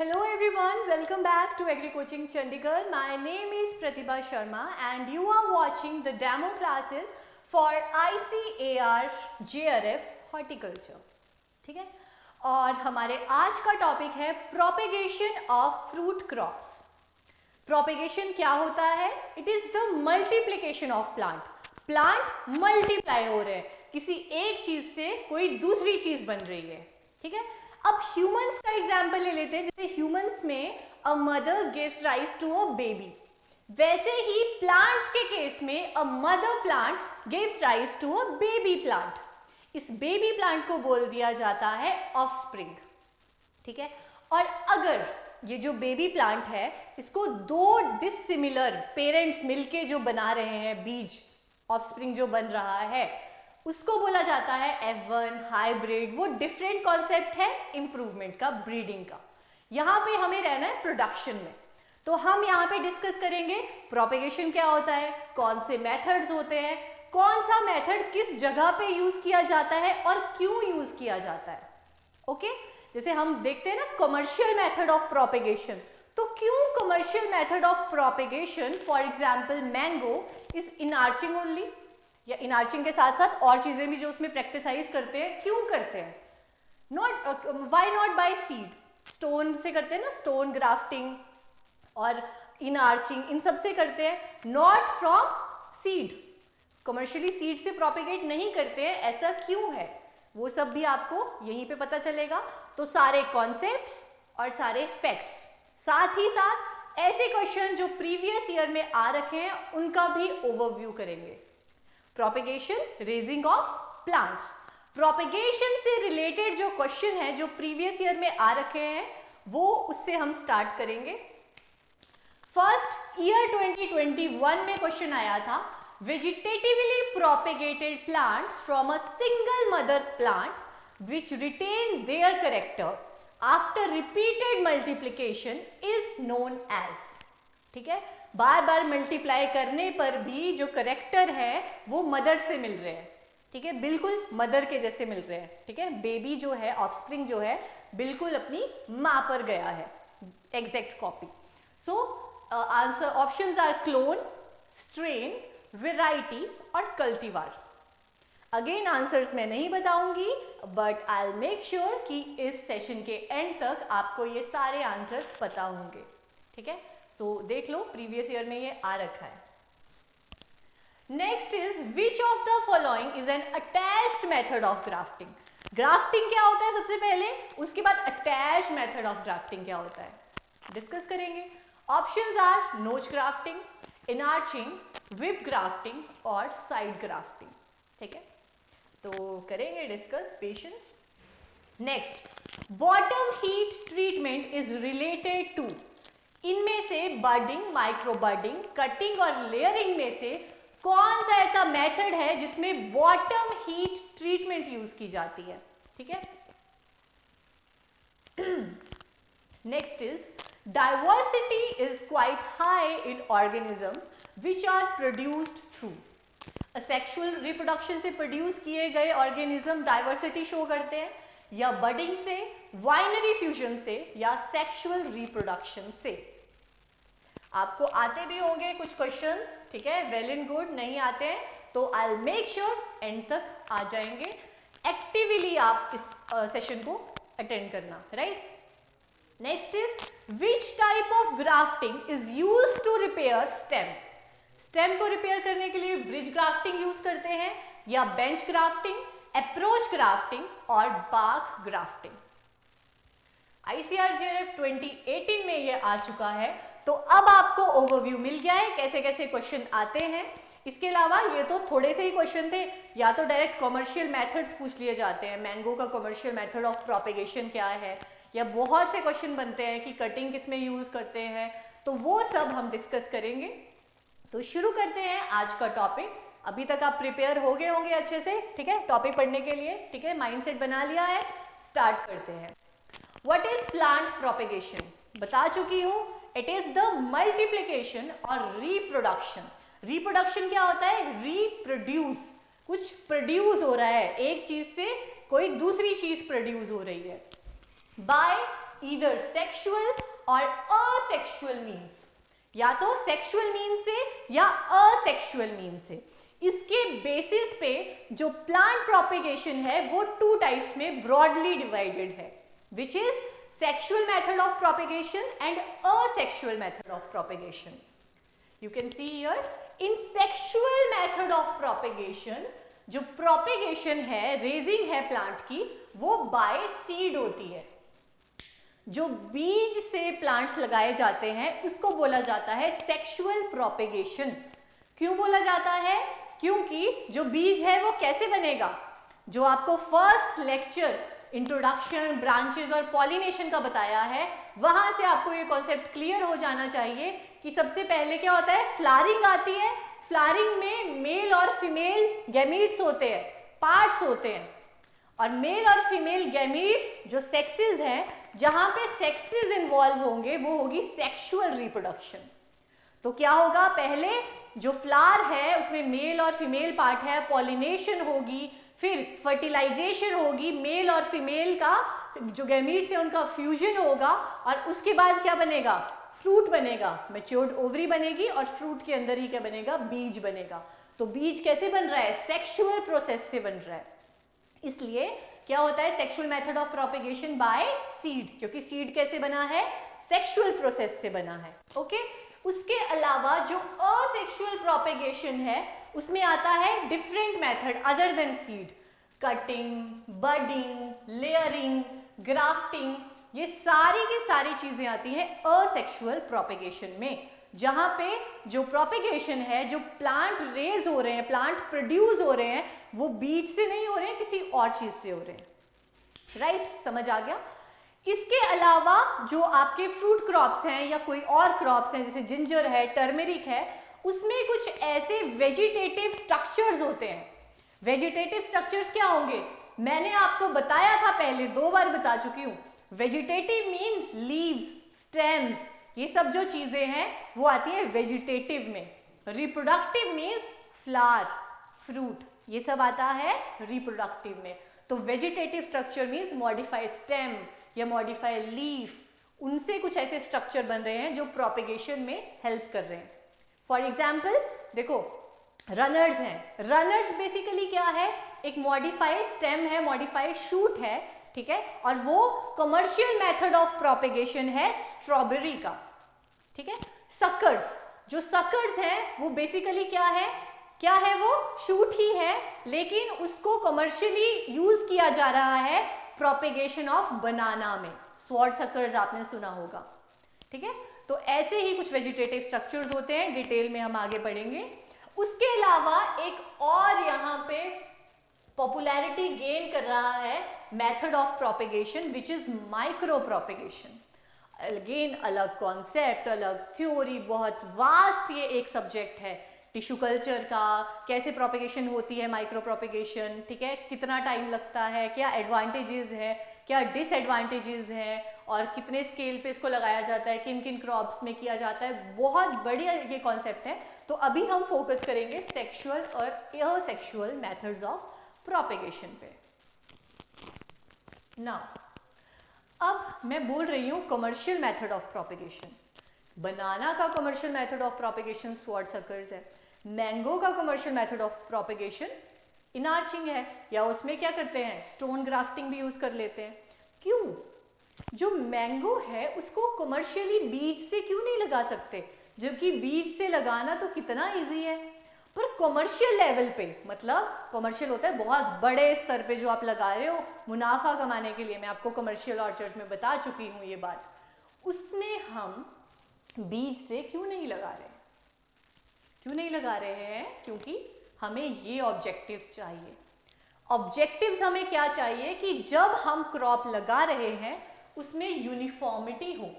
Hello everyone, welcome back to Agri Coaching Chandigarh. My name is Pratibha Sharma and you are watching the demo classes for ICAR JRF Horticulture. ठीक है, और हमारे आज का topic है propagation of fruit crops. Propagation क्या होता है? It is the multiplication of plant. Plant multiply हो रहे हैं, किसी एक चीज से कोई दूसरी चीज बन रही है. ठीक है, अब ह्यूमंस का एग्जाम्पल ले लेते हैं. जैसे ह्यूमंस में a mother gives rise to a baby, वैसे ही प्लांट्स के केस में a mother plant gives rise to a baby plant. इस बेबी प्लांट को बोल दिया जाता है ऑफस्प्रिंग. ठीक है, और अगर ये जो बेबी प्लांट है इसको दो डिसिमिलर पेरेंट्स मिलके जो बना रहे हैं बीज, ऑफस्प्रिंग जो बन रहा है, उसको बोला जाता है F1 हाइब्रिड. वो डिफरेंट कॉन्सेप्ट है इंप्रूवमेंट का, ब्रीडिंग का. यहाँ पे हमें रहना है प्रोडक्शन में, तो हम यहाँ पे डिस्कस करेंगे प्रोपेगेशन क्या होता है, कौन से मेथड्स होते हैं, कौन सा मेथड किस जगह पे यूज किया जाता है और क्यों यूज किया जाता है. ओके, जैसे हम देखते हैं ना कमर्शियल मेथड ऑफ प्रोपेगेशन, तो क्यों commercial method of propagation, for example mango is inarching only, या इनआर्चिंग के साथ साथ और चीजें भी जो उसमें प्रैक्टिसाइज करते हैं, क्यों करते हैं? Not why not by seed, stone से करते हैं ना, स्टोन ग्राफ्टिंग और इनआर्चिंग, इन सब से करते हैं, not from seed. Commercially seed से प्रोपेगेट नहीं करते हैं, ऐसा क्यों है वो सब भी आपको यहीं पे पता चलेगा. तो सारे कॉन्सेप्ट्स और सारे फैक्ट्स, साथ ही साथ ऐसे क्वेश्चन जो प्रीवियस ईयर में आ रखे हैं उनका भी ओवरव्यू करेंगे. Propagation, raising of plants, propagation से रिलेटेड जो क्वेश्चन है जो प्रीवियस ईयर में आ रखे हैं वो उससे हम स्टार्ट करेंगे. फर्स्ट ईयर 2021 में क्वेश्चन आया था, vegetatively propagated plants from a single mother plant which retain their character after repeated multiplication is known as. ठीक है, बार बार मल्टीप्लाई करने पर भी जो करेक्टर है वो मदर से मिल रहे हैं. ठीक है, बिल्कुल मदर के जैसे मिल रहे हैं. ठीक है, बेबी जो है, ऑफस्प्रिंग जो है, बिल्कुल अपनी मां पर गया है, exact copy. So answer options are clone, strain, variety और कल्टीवार. अगेन आंसर्स मैं नहीं बताऊंगी, but I will make sure कि इस सेशन के एंड तक आपको ये सारे आंसर्स पता होंगे. ठीक है, तो देख लो प्रीवियस ईयर में ये आ रखा है. Next is which of the following is an attached method of grafting. Grafting क्या होता है सबसे पहले, उसके बाद अटैच्ड मेथड ऑफ ग्राफ्टिंग क्या होता है डिस्कस करेंगे. Options are notch grafting, inarching, whip grafting और साइड ग्राफ्टिंग. ठीक है, तो करेंगे discuss, patience. Next, bottom heat treatment is related to. इनमें से बर्डिंग, माइक्रो बर्डिंग, कटिंग और लेयरिंग में से कौन सा ऐसा मेथड है जिसमें बॉटम हीट ट्रीटमेंट यूज की जाती है? ठीक है, next is diversity is quite high in organisms which are produced through. Sexual reproduction से प्रोड्यूस किए गए ऑर्गेनिज्म डाइवर्सिटी शो करते हैं, या बर्डिंग से, वाइनरी फ्यूजन से, या सेक्सुअल रिप्रोडक्शन से. आपको आते भी होंगे कुछ क्वेश्चंस. ठीक है, वेल एंड गुड. नहीं आते हैं तो आई विल मेक श्योर एंड तक आ जाएंगे. एक्टिवली आप इस सेशन को अटेंड करना. Right, next is which type of grafting is used to repair stem. Stem को रिपेयर करने के लिए ब्रिज ग्राफ्टिंग यूज करते हैं, या बेंच ग्राफ्टिंग, अप्रोच ग्राफ्टिंग और बार्क ग्राफ्टिंग. आईसीआर जेआरएफ 2018 में ये आ चुका है, तो अब आपको ओवरव्यू मिल गया है कैसे कैसे क्वेश्चन आते हैं. इसके अलावा ये तो थोड़े से ही क्वेश्चन थे, या तो डायरेक्ट कमर्शियल मेथड्स पूछ लिए जाते हैं, मैंगो का कमर्शियल मेथड ऑफ प्रोपेगेशन क्या है, या बहुत से क्वेश्चन बनते हैं कि कटिंग किसमें यूज करते हैं, तो वो सब हम डिस्कस करेंगे. तो शुरू करते हैं आज का टॉपिक. अभी तक आप प्रिपेयर हो गए होंगे अच्छे से. ठीक है, टॉपिक पढ़ने के लिए. ठीक है, माइंडसेट बना लिया है. स्टार्ट करते हैं. What is plant propagation? बता चुकी हूं, इट इज द मल्टीप्लिकेशन और रिप्रोडक्शन. रिप्रोडक्शन क्या होता है? रिप्रोड्यूस, कुछ प्रोड्यूस हो रहा है, एक चीज से कोई दूसरी चीज प्रोड्यूस हो रही है. बाय ईदर सेक्सुअल और असेक्सुअल मीन्स, या तो सेक्सुअल मीन से या असेक्सुअल मीन से। इसके बेसिस पे जो प्लांट प्रोपेगेशन है वो टू टाइप्स में ब्रॉडली डिवाइडेड है, which is sexual method of propagation and asexual method of propagation. You can see here, in sexual method of propagation जो प्रोपेगेशन है, रेजिंग है प्लांट की, वो बाय सीड होती है। जो बीज से प्लांट्स लगाए जाते हैं उसको बोला जाता है सेक्सुअल प्रोपेगेशन। क्यों बोला जाता है? क्योंकि जो बीज है वो कैसे बनेगा, जो आपको फर्स्ट लेक्चर इंट्रोडक्शन, ब्रांचेस और पॉलिनेशन का बताया है, वहां से आपको ये कॉन्सेप्ट क्लियर हो जाना चाहिए कि सबसे पहले क्या होता है, फ्लावरिंग आती है। फ्लावरिंग में मेल और फीमेल गैमीट्स होते हैं, पार्ट्स होते हैं, और मेल और फीमेल गैमीट्स जो सेक्सेस हैं, जहां पे सेक्सेस इन्वॉल्व होंगे वो होगी सेक्सुअल रिप्रोडक्शन। तो क्या होगा, पहले जो फ्लावर है उसमें मेल और फीमेल पार्ट है, पॉलिनेशन होगी, फिर फर्टिलाइजेशन होगी, मेल और फीमेल का जो गैमीट्स है उनका फ्यूजन होगा, और उसके बाद क्या बनेगा, फ्रूट बनेगा, मैच्योर्ड ओवरी बनेगी, और फ्रूट के अंदर ही क्या बनेगा, बीज बनेगा। तो बीज कैसे बन रहा है, सेक्सुअल प्रोसेस से बन रहा है। इसलिए क्या होता है, sexual method of propagation by seed, क्योंकि सीड कैसे बना है, सेक्सुअल प्रोसेस से बना है। ओके, उसके अलावा जो असेक्सुअल प्रोपेगेशन है उसमें आता है different method other than seed, cutting, budding, layering, grafting, ये सारी की सारी चीजें आती हैं असेक्सुअल प्रोपेगेशन में, जहां पे जो प्रोपेगेशन है, जो प्लांट रेज हो रहे हैं, प्लांट प्रोड्यूस हो रहे हैं, वो बीज से नहीं हो रहे हैं, किसी और चीज से हो रहे हैं। राइट, समझ आ गया। इसके अलावा जो आपके फ्रूट क्रॉप्स हैं या कोई और क्रॉप्स हैं, जैसे जिंजर है, टर्मरिक है, उसमें कुछ ऐसे वेजिटेटिव स्ट्रक्चर्स होते हैं। वेजिटेटिव स्ट्रक्चर्स क्या होंगे, मैंने आपको बताया था पहले, 2 बार बता चुकी हूं। वेजिटेटिव मीन लीव्स, स्टेम्स, ये सब जो चीजें हैं वो आती है वेजिटेटिव में। रिप्रोडक्टिव मीन्स फ्लावर, फ्रूट, ये सब आता है रिप्रोडक्टिव में। तो vegetative structure means modified stem या मॉडिफाइड लीफ, उनसे कुछ ऐसे स्ट्रक्चर बन रहे हैं जो प्रोपेगेशन में हेल्प कर रहे हैं। फॉर एग्जाम्पल देखो, रनर्स हैं। रनर्स बेसिकली क्या है, एक मॉडिफाइड स्टेम है, मॉडिफाइड शूट है, ठीक है, और वो कमर्शियल मेथड ऑफ प्रोपेगेशन है स्ट्रॉबेरी का, ठीक है। सकर्स, जो सकर्स हैं वो बेसिकली क्या है वो शूट ही है, लेकिन उसको कमर्शियली यूज किया जा रहा है प्रोपेगेशन ऑफ बनाना में। स्वॉर्ड सकर्स आपने सुना होगा, ठीक है। तो ऐसे ही कुछ वेजिटेटिव स्ट्रक्चर्स होते हैं, डिटेल में हम आगे पढ़ेंगे। उसके अलावा एक और यहाँ पे पॉपुलैरिटी गेन कर रहा है method of propagation, which is micro propagation. Again अलग कॉन्सेप्ट, अलग थ्योरी, बहुत वास्ट ये एक सब्जेक्ट है टिश्यू कल्चर का, कैसे प्रोपेगेशन होती है माइक्रो प्रोपेगेशन, ठीक है, कितना टाइम लगता है, क्या एडवांटेजेस है, क्या डिसएडवांटेजेस हैं, और कितने स्केल पे इसको लगाया जाता है, किन किन क्रॉप्स में किया जाता है। बहुत बढ़िया ये कॉन्सेप्ट है। तो अभी हम फोकस करेंगे सेक्सुअल और असेक्सुअल मेथड्स ऑफ प्रोपेगेशन पे। नाउ अब मैं बोल रही हूँ कमर्शियल मेथड ऑफ प्रोपेगेशन। बनाना का commercial method of propagation sword suckers है। मैंगो का कमर्शियल मेथड ऑफ प्रोपेगेशन इनार्चिंग है, या उसमें क्या करते हैं, स्टोन ग्राफ्टिंग भी यूज कर लेते हैं। क्यों? जो मैंगो है उसको कमर्शियली बीज से क्यों नहीं लगा सकते, जबकि बीज से लगाना तो कितना इजी है। पर कमर्शियल लेवल पे, मतलब कमर्शियल होता है बहुत बड़े स्तर पे जो आप लगा रहे हो मुनाफा कमाने के लिए, मैं आपको कमर्शियल ऑर्चर्ड्स में बता चुकी हूँ ये बात, उसमें हम बीज से क्यों नहीं लगा रहे हैं? क्योंकि हमें ये ऑब्जेक्टिव्स चाहिए। ऑब्जेक्टिव्स हमें क्या चाहिए कि जब हम क्रॉप लगा रहे हैं उसमें यूनिफॉर्मिटी हो।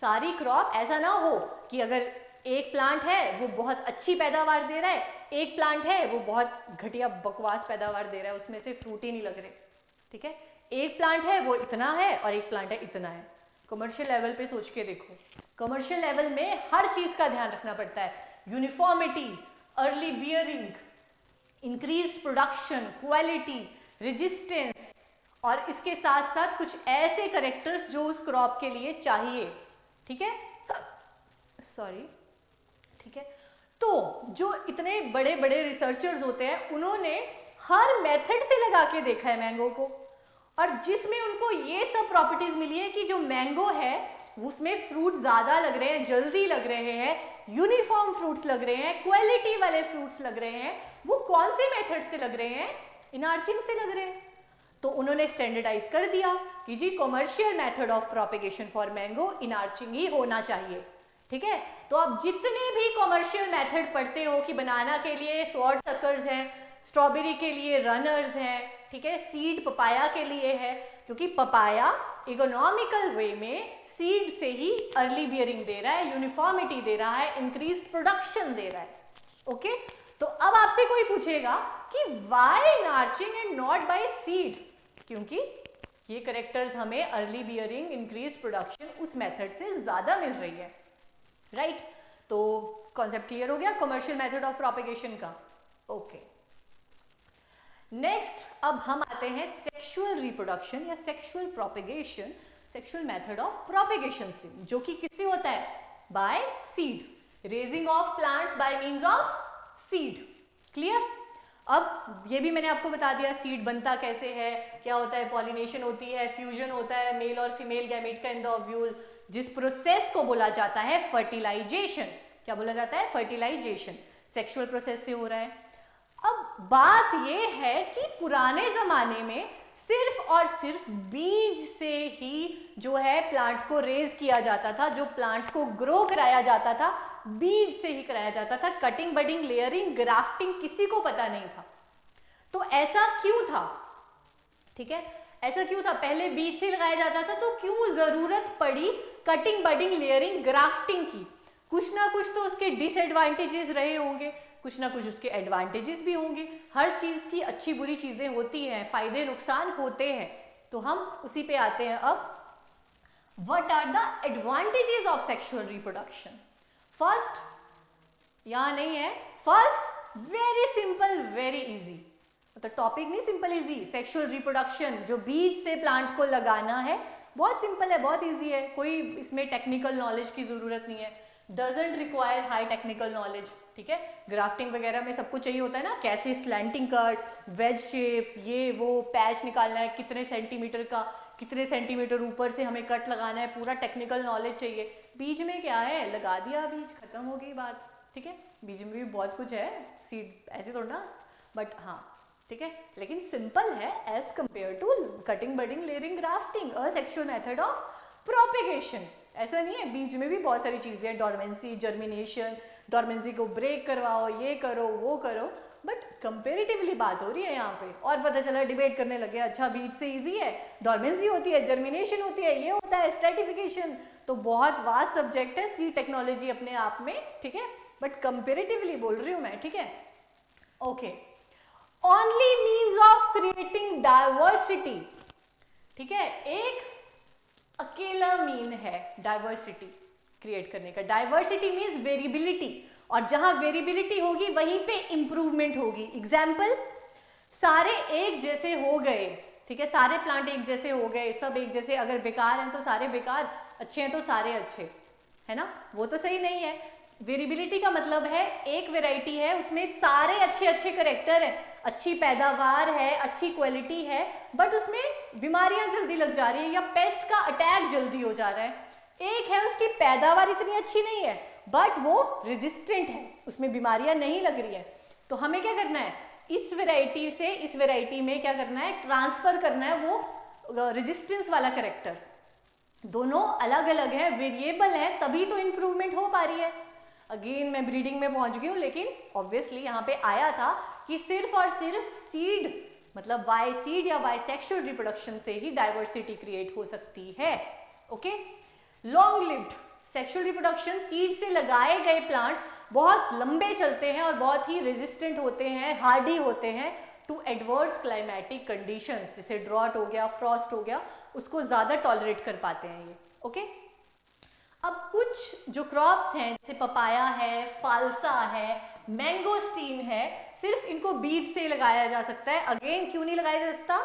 सारी क्रॉप ऐसा ना हो कि अगर एक प्लांट है वो बहुत अच्छी पैदावार दे रहा है, एक प्लांट है वो बहुत घटिया बकवास पैदावार दे रहा है, उसमें से फ्रूट ही नहीं लग रहे, ठीक है। एक प्लांट है वो इतना है और एक प्लांट है इतना है। कमर्शियल लेवल पे सोच के देखो, कमर्शियल लेवल में हर चीज का ध्यान रखना पड़ता है। Uniformity, early bearing, increase production, quality, resistance, और इसके साथ साथ कुछ ऐसे करेक्टर्स जो उस क्रॉप के लिए चाहिए, ठीक है, सॉरी, ठीक है। तो जो इतने बड़े बड़े रिसर्चर्स होते हैं उन्होंने हर मेथड से लगा के देखा है मैंगो को, और जिसमें उनको ये सब प्रॉपर्टीज मिली है कि जो मैंगो है उसमें फ्रूट ज्यादा लग रहे हैं, जल्दी लग रहे हैं, यूनिफॉर्म फ्रूट्स लग रहे हैं, क्वालिटी वाले फ्रूट्स लग रहे हैं, वो कौन से मेथड से लग रहे हैं, इनार्चिंग से लग रहे हैं। तो उन्होंने स्टैंडर्डाइज कर दिया कि जी commercial method of propagation for mango inarching ही होना चाहिए, ठीक है। तो आप जितने भी कॉमर्शियल मेथड पढ़ते हो कि बनाना के लिए स्वॉर्ड सकर्स हैं, स्ट्रॉबेरी के लिए रनर्स हैं, ठीक है, सीड पपाया के लिए है, क्योंकि पपाया इकोनॉमिकल वे में सीड से ही अर्ली बियरिंग दे रहा है, यूनिफॉर्मिटी दे रहा है, इंक्रीज प्रोडक्शन दे रहा है, ओके। तो अब आपसे कोई पूछेगा कि why inarching and not by seed, क्योंकि ये करेक्टर्स हमें अर्ली बियरिंग, इंक्रीज प्रोडक्शन उस मेथड से ज्यादा मिल रही है, राइट। तो कॉन्सेप्ट क्लियर हो गया कॉमर्शियल मेथड ऑफ प्रोपेगेशन का, ओके। नेक्स्ट अब हम आते हैं सेक्सुअल रिप्रोडक्शन या sexual propagation, sexual method of propagation से, जो कि किससे होता है, by seed, raising of plants by means of seed, clear. अब ये भी मैंने आपको बता दिया सीड बनता कैसे है, क्या होता है, पॉलिनेशन होती है, फ्यूजन होता है मेल और फीमेल गैमेट का इन द ओव्यूल, जिस प्रोसेस को बोला जाता है फर्टिलाइजेशन। क्या बोला जाता है, फर्टिलाइजेशन, सेक्सुअल प्रोसेस से हो रहा है। अब बात ये है कि पुराने जमाने में सिर्फ और सिर्फ बीज से ही जो है प्लांट को रेज किया जाता था, जो प्लांट को ग्रो कराया जाता था बीज से ही कराया जाता था, कटिंग, बडिंग, लेयरिंग, ग्राफ्टिंग किसी को पता नहीं था। तो ऐसा क्यों था, ठीक है, ऐसा क्यों था, पहले बीज से लगाया जाता था तो क्यों जरूरत पड़ी कटिंग, बडिंग, लेयरिंग, ग्राफ्टिंग की। कुछ ना कुछ तो उसके डिसएडवांटेजेस रहे होंगे, कुछ ना कुछ उसके एडवांटेजेस भी होंगे, हर चीज की अच्छी बुरी चीजें होती हैं, फायदे नुकसान होते हैं। तो हम उसी पे आते हैं अब, what are the advantages of sexual reproduction. First, यहां नहीं है, first very simple very easy, मतलब टॉपिक नहीं, सिंपल इजी, सेक्सुअल रिप्रोडक्शन जो बीज से प्लांट को लगाना है बहुत सिंपल है, बहुत इजी है, कोई इसमें टेक्निकल नॉलेज की जरूरत नहीं है, doesn't require high technical knowledge, ठीक है। ग्राफ्टिंग वगैरह में सबको चाहिए होता है ना, कैसे स्लैंटिंग कट, वेज शेप, ये वो पैच निकालना है, कितने सेंटीमीटर का, कितने सेंटीमीटर ऊपर से हमें कट लगाना है, पूरा टेक्निकल नॉलेज चाहिए। बीज में क्या है, लगा दिया बीज, खत्म हो गई बात, ठीक है। बीज में भी बहुत कुछ है, सीड ऐसे थोड़ा ना, बट हाँ ठीक है, लेकिन सिंपल है as compare to cutting, budding, layering, grafting, a sexual method of propagation. ऐसा नहीं है, बीज में भी बहुत सारी चीजें हैं, डॉर्मेंसी, जर्मिनेशन, डॉर्मेंसी को ब्रेक करवाओ, ये करो वो करो, बट कंपेरेटिवली बात हो रही है यहाँ पे। और पता चला डिबेट करने लगे, अच्छा बीज से इजी है, डॉर्मेंसी होती है, जर्मिनेशन होती है, ये होता है स्ट्रेटिफिकेशन, तो बहुत वास्ट सब्जेक्ट है सी टेक्नोलॉजी अपने आप में, ठीक है, बट कंपेरेटिवली बोल रही हूँ मैं, ठीक है, okay. Only means of creating diversity, ठीक है, एक अकेला मीन है डाइवर्सिटी क्रिएट करने का। डाइवर्सिटी मीन्स वेरिएबिलिटी, और जहां वेरिएबिलिटी होगी वहीं पे इंप्रूवमेंट होगी। एग्जाम्पल, सारे एक जैसे हो गए, ठीक है, सारे प्लांट एक जैसे हो गए, सब एक जैसे, अगर बेकार हैं तो सारे बेकार, अच्छे हैं तो सारे अच्छे, है ना, वो तो सही नहीं है। वेरिएबिलिटी का मतलब है एक वेराइटी है उसमें सारे अच्छे अच्छे करेक्टर हैं, अच्छी पैदावार है, अच्छी क्वालिटी है, बट उसमें बीमारियां जल्दी लग जा रही है या पेस्ट का अटैक जल्दी हो जा रहा है। एक है उसकी पैदावार इतनी अच्छी नहीं है बट वो रेजिस्टेंट है, उसमें बीमारियां नहीं लग रही है। तो हमें क्या करना है, इस वेराइटी से इस वेराइटी में क्या करना है, ट्रांसफर करना है वो रेजिस्टेंस वाला करेक्टर। दोनों अलग अलग है, वेरिएबल है, तभी तो इंप्रूवमेंट हो पा रही है। अगेन मैं ब्रीडिंग में पहुंच गई हूँ, लेकिन ऑब्वियसली यहाँ पे आया था कि सिर्फ और सिर्फ सीड, मतलब बाय सीड या बाय सेक्सुअल रिप्रोडक्शन से ही डाइवर्सिटी क्रिएट हो सकती है, okay. Long lived sexual reproduction, seed से लगाए गए प्लांट्स बहुत लंबे चलते हैं और बहुत ही रेजिस्टेंट होते हैं, हार्डी होते हैं टू एडवर्स क्लाइमेटिक कंडीशंस, जैसे ड्रॉट हो गया, फ्रॉस्ट हो गया, उसको ज्यादा टॉलरेट कर पाते हैं ये, ओके। अब कुछ जो क्रॉप्स हैं जैसे पपाया है, फालसा है, मैंगोस्टीन है, सिर्फ इनको बीज से लगाया जा सकता है। अगेन क्यों नहीं लगाया जा सकता,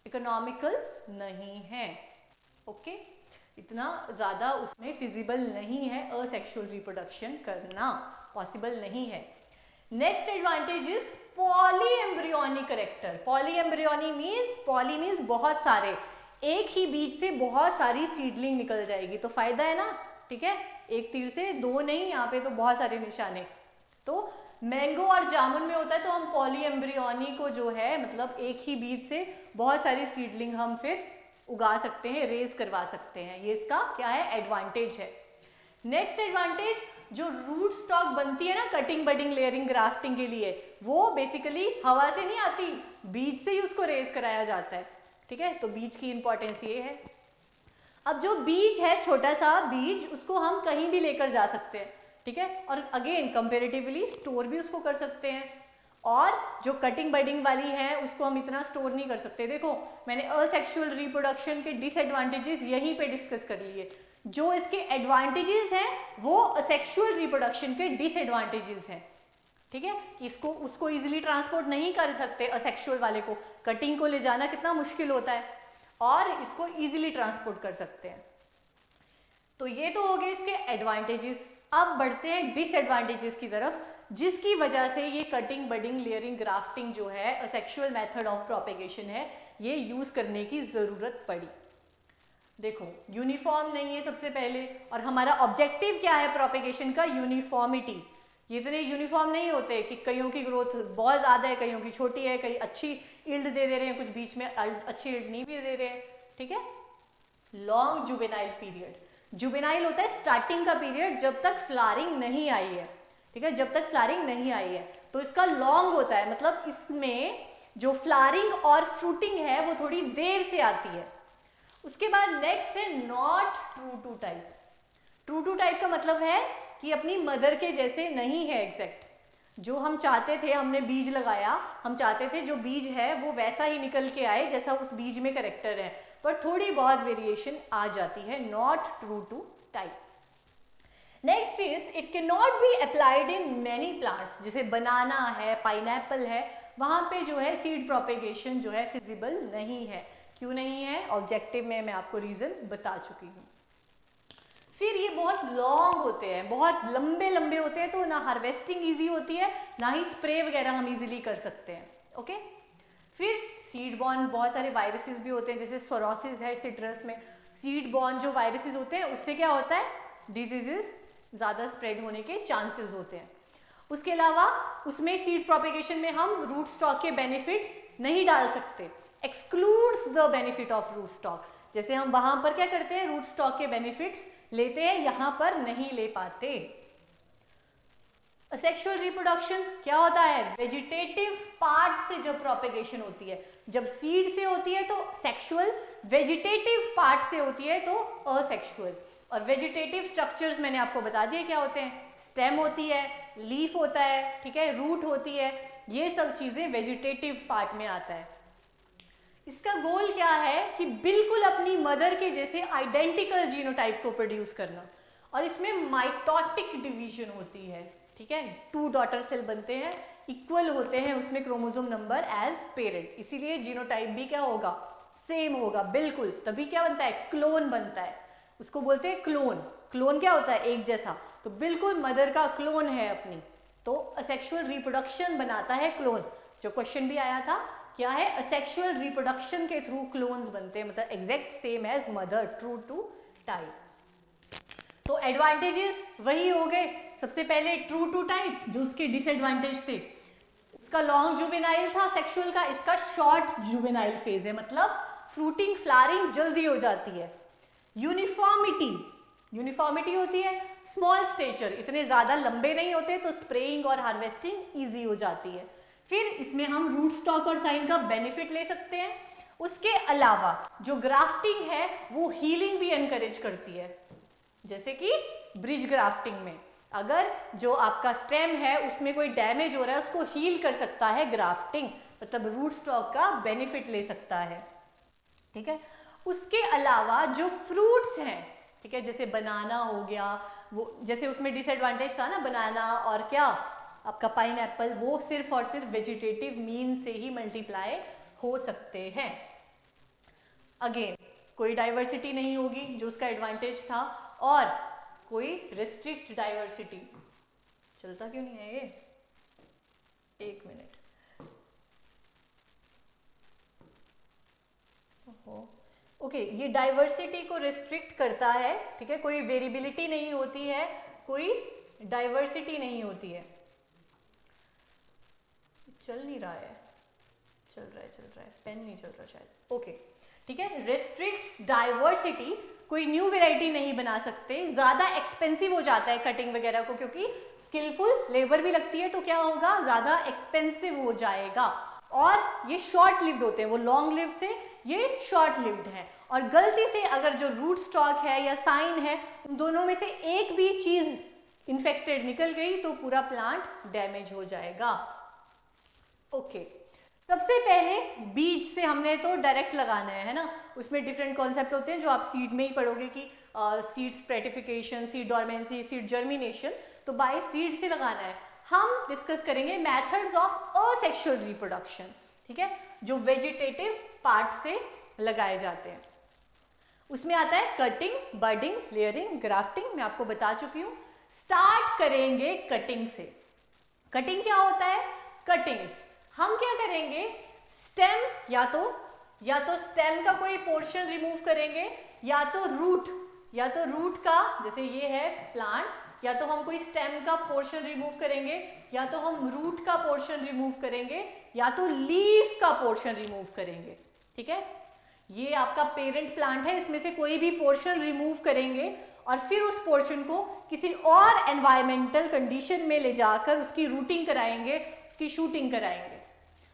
इकोनॉमिकल नहीं है। ओके, इतना ज़्यादा उसमें फिजिबल नहीं है असेक्सुअल रिप्रोडक्शन करना, पॉसिबल नहीं है। Next advantage is polyembryony character. Polyembryony means, poly means बहुत सारे, एक ही बीज से बहुत सारी सीडलिंग निकल जाएगी, तो फायदा है ना। ठीक है, एक तीर से दो नहीं, यहाँ पे तो बहुत सारे निशाने। तो मैंगो और जामुन में होता है, तो हम पॉलीएम्ब्रियोनी को जो है मतलब एक ही बीज से बहुत सारी सीडलिंग हम फिर उगा सकते हैं, रेज करवा सकते हैं। ये इसका क्या है, एडवांटेज है। नेक्स्ट एडवांटेज, जो रूट स्टॉक बनती है ना कटिंग बडिंग लेयरिंग ग्राफ्टिंग के लिए, वो बेसिकली हवा से नहीं आती, बीज से ही उसको रेज कराया जाता है। ठीक है, तो बीज की इंपॉर्टेंस ये है। अब जो बीज है, छोटा सा बीज, उसको हम कहीं भी लेकर जा सकते हैं। ठीक है, और अगेन कंपेरेटिवली स्टोर भी उसको कर सकते हैं। और जो कटिंग बडिंग वाली है उसको हम इतना स्टोर नहीं कर सकते। देखो, मैंने असेक्सुअल रिप्रोडक्शन के डिसएडवांटेजेस यहीं पे डिस्कस कर लिए। जो इसके एडवांटेजेस हैं वो असेक्सुअल रिप्रोडक्शन के डिसएडवांटेजेस हैं। ठीक है, कि इसको उसको इजीली ट्रांसपोर्ट नहीं कर सकते, असेक्सुअल वाले को कटिंग को ले जाना कितना मुश्किल होता है, और इसको इजीली ट्रांसपोर्ट कर सकते हैं। तो ये तो हो गए इसके एडवांटेजेस। अब बढ़ते हैं डिसएडवांटेजेस की तरफ, जिसकी वजह से ये कटिंग बडिंग लेयरिंग ग्राफ्टिंग जो है असेक्सुअल मेथड ऑफ प्रोपेगेशन है, ये यूज करने की जरूरत पड़ी। देखो, यूनिफॉर्म नहीं है सबसे पहले, और हमारा ऑब्जेक्टिव क्या है प्रोपेगेशन का, यूनिफॉर्मिटी। ये इतने यूनिफॉर्म नहीं होते कि कईयों की ग्रोथ बहुत ज्यादा है, कईयों की छोटी है, कई अच्छी इल्ड दे रहे हैं, कुछ बीच में अच्छी इल्ड नहीं भी दे रहे हैं। ठीक है, लॉन्ग जुवेनाइल पीरियड, जुवेनाइल होता है स्टार्टिंग का पीरियड जब तक फ्लावरिंग नहीं आई है। ठीक है, जब तक फ्लावरिंग नहीं आई है तो इसका लॉन्ग होता है, मतलब इसमें जो फ्लावरिंग और फ्रूटिंग है वो थोड़ी देर से आती है। उसके बाद नेक्स्ट है not true to type. True to type का मतलब है कि अपनी मदर के जैसे नहीं है एग्जैक्ट। जो हम चाहते थे, हमने बीज लगाया, हम चाहते थे जो बीज है वो वैसा ही निकल के आए जैसा उस बीज में करेक्टर है, पर थोड़ी बहुत वेरिएशन आ जाती है, not true to type. Next is it can not be applied in many plants, जैसे बनाना है, पाइनएप्पल है, वहां पे जो है सीड प्रोपेगेशन जो है फिजिबल नहीं है। क्यों नहीं है, ऑब्जेक्टिव में मैं आपको रीजन बता चुकी हूँ। फिर ये बहुत लॉन्ग होते हैं, बहुत लंबे लंबे होते हैं, तो ना हार्वेस्टिंग इजी होती है, ना ही स्प्रे वगैरह हम इजीली कर सकते हैं। ओके, फिर सीड बॉर्न बहुत सारे वायरसेस भी होते हैं, जैसे सोरोसिस है सिट्रस में, सीड बॉर्न जो वायरसेस होते हैं उससे क्या होता है, डिजीजेस ज़्यादा स्प्रेड होने के चांसेस होते हैं। उसके अलावा उसमें सीड प्रोपेगेशन में हम रूट स्टॉक के बेनिफिट्स नहीं डाल सकते, excludes the benefit of root stock. जैसे हम वहां पर क्या करते हैं, रूट स्टॉक के बेनिफिट्स लेते हैं, यहां पर नहीं ले पाते। असेक्सुअल रिप्रोडक्शन क्या होता है, वेजिटेटिव पार्ट से जब प्रोपेगेशन होती है, जब सीड से होती है तो सेक्सुअल, वेजिटेटिव पार्ट से होती है तो असेक्सुअल। और वेजिटेटिव स्ट्रक्चर्स मैंने आपको बता दिए क्या होते हैं, स्टेम होती है, लीफ होता है, ठीक है, रूट होती है, ये सब चीजें वेजिटेटिव पार्ट में आता है। इसका गोल क्या है कि बिल्कुल अपनी मदर के जैसे आइडेंटिकल जीनोटाइप को प्रोड्यूस करना, और इसमें माइटोटिक डिवीजन होती है। ठीक है, 2 डॉटर सेल बनते हैं, इक्वल होते हैं उसमें क्रोमोसोम नंबर एज पेरेंट, इसीलिए जीनोटाइप भी क्या होगा, सेम होगा बिल्कुल, तभी क्या बनता है, क्लोन बनता है, उसको बोलते हैं क्लोन। क्लोन क्या होता है, एक जैसा, तो बिल्कुल मदर का क्लोन है अपनी, तो असेक्सुअल रिप्रोडक्शन बनाता है क्लोन। जो क्वेश्चन भी आया था, क्या है, असेक्सुअल रिप्रोडक्शन के थ्रू क्लोन्स बनते हैं, मतलब exact same as mother, true to type. तो एडवांटेजेस वही हो गए, सबसे पहले ट्रू टू टाइप, जो उसके डिसएडवांटेज थे, उसका लॉन्ग जुवेनाइल था सेक्सुअल का, इसका शॉर्ट जुवेनाइल फेज है, मतलब फ्रूटिंग फ्लावरिंग जल्दी हो जाती है। यूनिफॉर्मिटी, यूनिफॉर्मिटी होती है, स्मॉल स्टेचर, इतने ज्यादा लंबे नहीं होते, तो स्प्रेइंग और हार्वेस्टिंग इजी हो जाती है। फिर इसमें हम रूट स्टॉक और साइन का बेनिफिट ले सकते हैं। उसके अलावा जो ग्राफ्टिंग है वो हीलिंग भी एनकरेज करती है, जैसे कि ब्रिज ग्राफ्टिंग में अगर जो आपका स्टेम है उसमें कोई डैमेज हो रहा है, उसको हील कर सकता है ग्राफ्टिंग, मतलब रूट स्टॉक का बेनिफिट ले सकता है। ठीक है, उसके अलावा जो फ्रूट्स हैं, ठीक है, जैसे बनाना हो गया, वो जैसे उसमें डिसएडवांटेज था ना बनाना, और क्या आपका पाइनएप्पल, वो सिर्फ और सिर्फ वेजिटेटिव मीन से ही मल्टीप्लाई हो सकते हैं। अगेन कोई डाइवर्सिटी नहीं होगी जो उसका एडवांटेज था, और कोई रिस्ट्रिक्ट डाइवर्सिटी। चलता क्यों नहीं है ये, एक मिनट। ओके, ये डाइवर्सिटी को रिस्ट्रिक्ट करता है, ठीक है, कोई वेरिएबिलिटी नहीं होती है, कोई डाइवर्सिटी नहीं होती है। चल नहीं रहा है, चल रहा है, पेन नहीं चल रहा शायद। ओके, ठीक है, रेस्ट्रिक्ट्स डाइवर्सिटी, कोई न्यू वैरायटी नहीं बना सकते, ज्यादा एक्सपेंसिव हो जाता है कटिंग वगैरह को, क्योंकि स्किलफुल लेबर भी लगती है, तो क्या होगा, ज्यादा एक्सपेंसिव हो जाएगा। और ये शॉर्ट लिव्ड होते हैं, वो लॉन्ग लिव्ड थे, ये शॉर्ट लिव्ड है। और गलती से अगर जो रूट स्टॉक है या साइन है, उन दोनों में से एक भी चीज इन्फेक्टेड निकल गई तो पूरा प्लांट डैमेज हो जाएगा। ओके, सबसे पहले बीज से हमने तो डायरेक्ट लगाना है ना, उसमें डिफरेंट कॉन्सेप्ट होते हैं जो आप सीड में ही पढ़ोगे कि seed stratification, seed dormancy, seed germination, तो बाय सीड से लगाना है। हम डिस्कस करेंगे मेथड्स ऑफ असेक्सुअल रिप्रोडक्शन, ठीक है, जो वेजिटेटिव पार्ट से लगाए जाते हैं। उसमें आता है कटिंग, बडिंग, लेयरिंग, ग्राफ्टिंग, मैं आपको बता चुकी हूँ। स्टार्ट करेंगे कटिंग से। कटिंग क्या होता है, कटिंग्स हम क्या करेंगे, स्टेम या तो स्टेम का कोई पोर्शन रिमूव करेंगे, या तो रूट का, जैसे ये है प्लांट, या तो हम कोई स्टेम का पोर्शन रिमूव करेंगे, या तो हम रूट का पोर्शन रिमूव करेंगे, या तो लीफ का पोर्शन रिमूव करेंगे, ठीक है। ये आपका पेरेंट प्लांट है, इसमें से कोई भी पोर्शन रिमूव करेंगे और फिर उस पोर्शन को किसी और एनवायरमेंटल कंडीशन में ले जाकर उसकी रूटिंग कराएंगे, उसकी शूटिंग कराएंगे।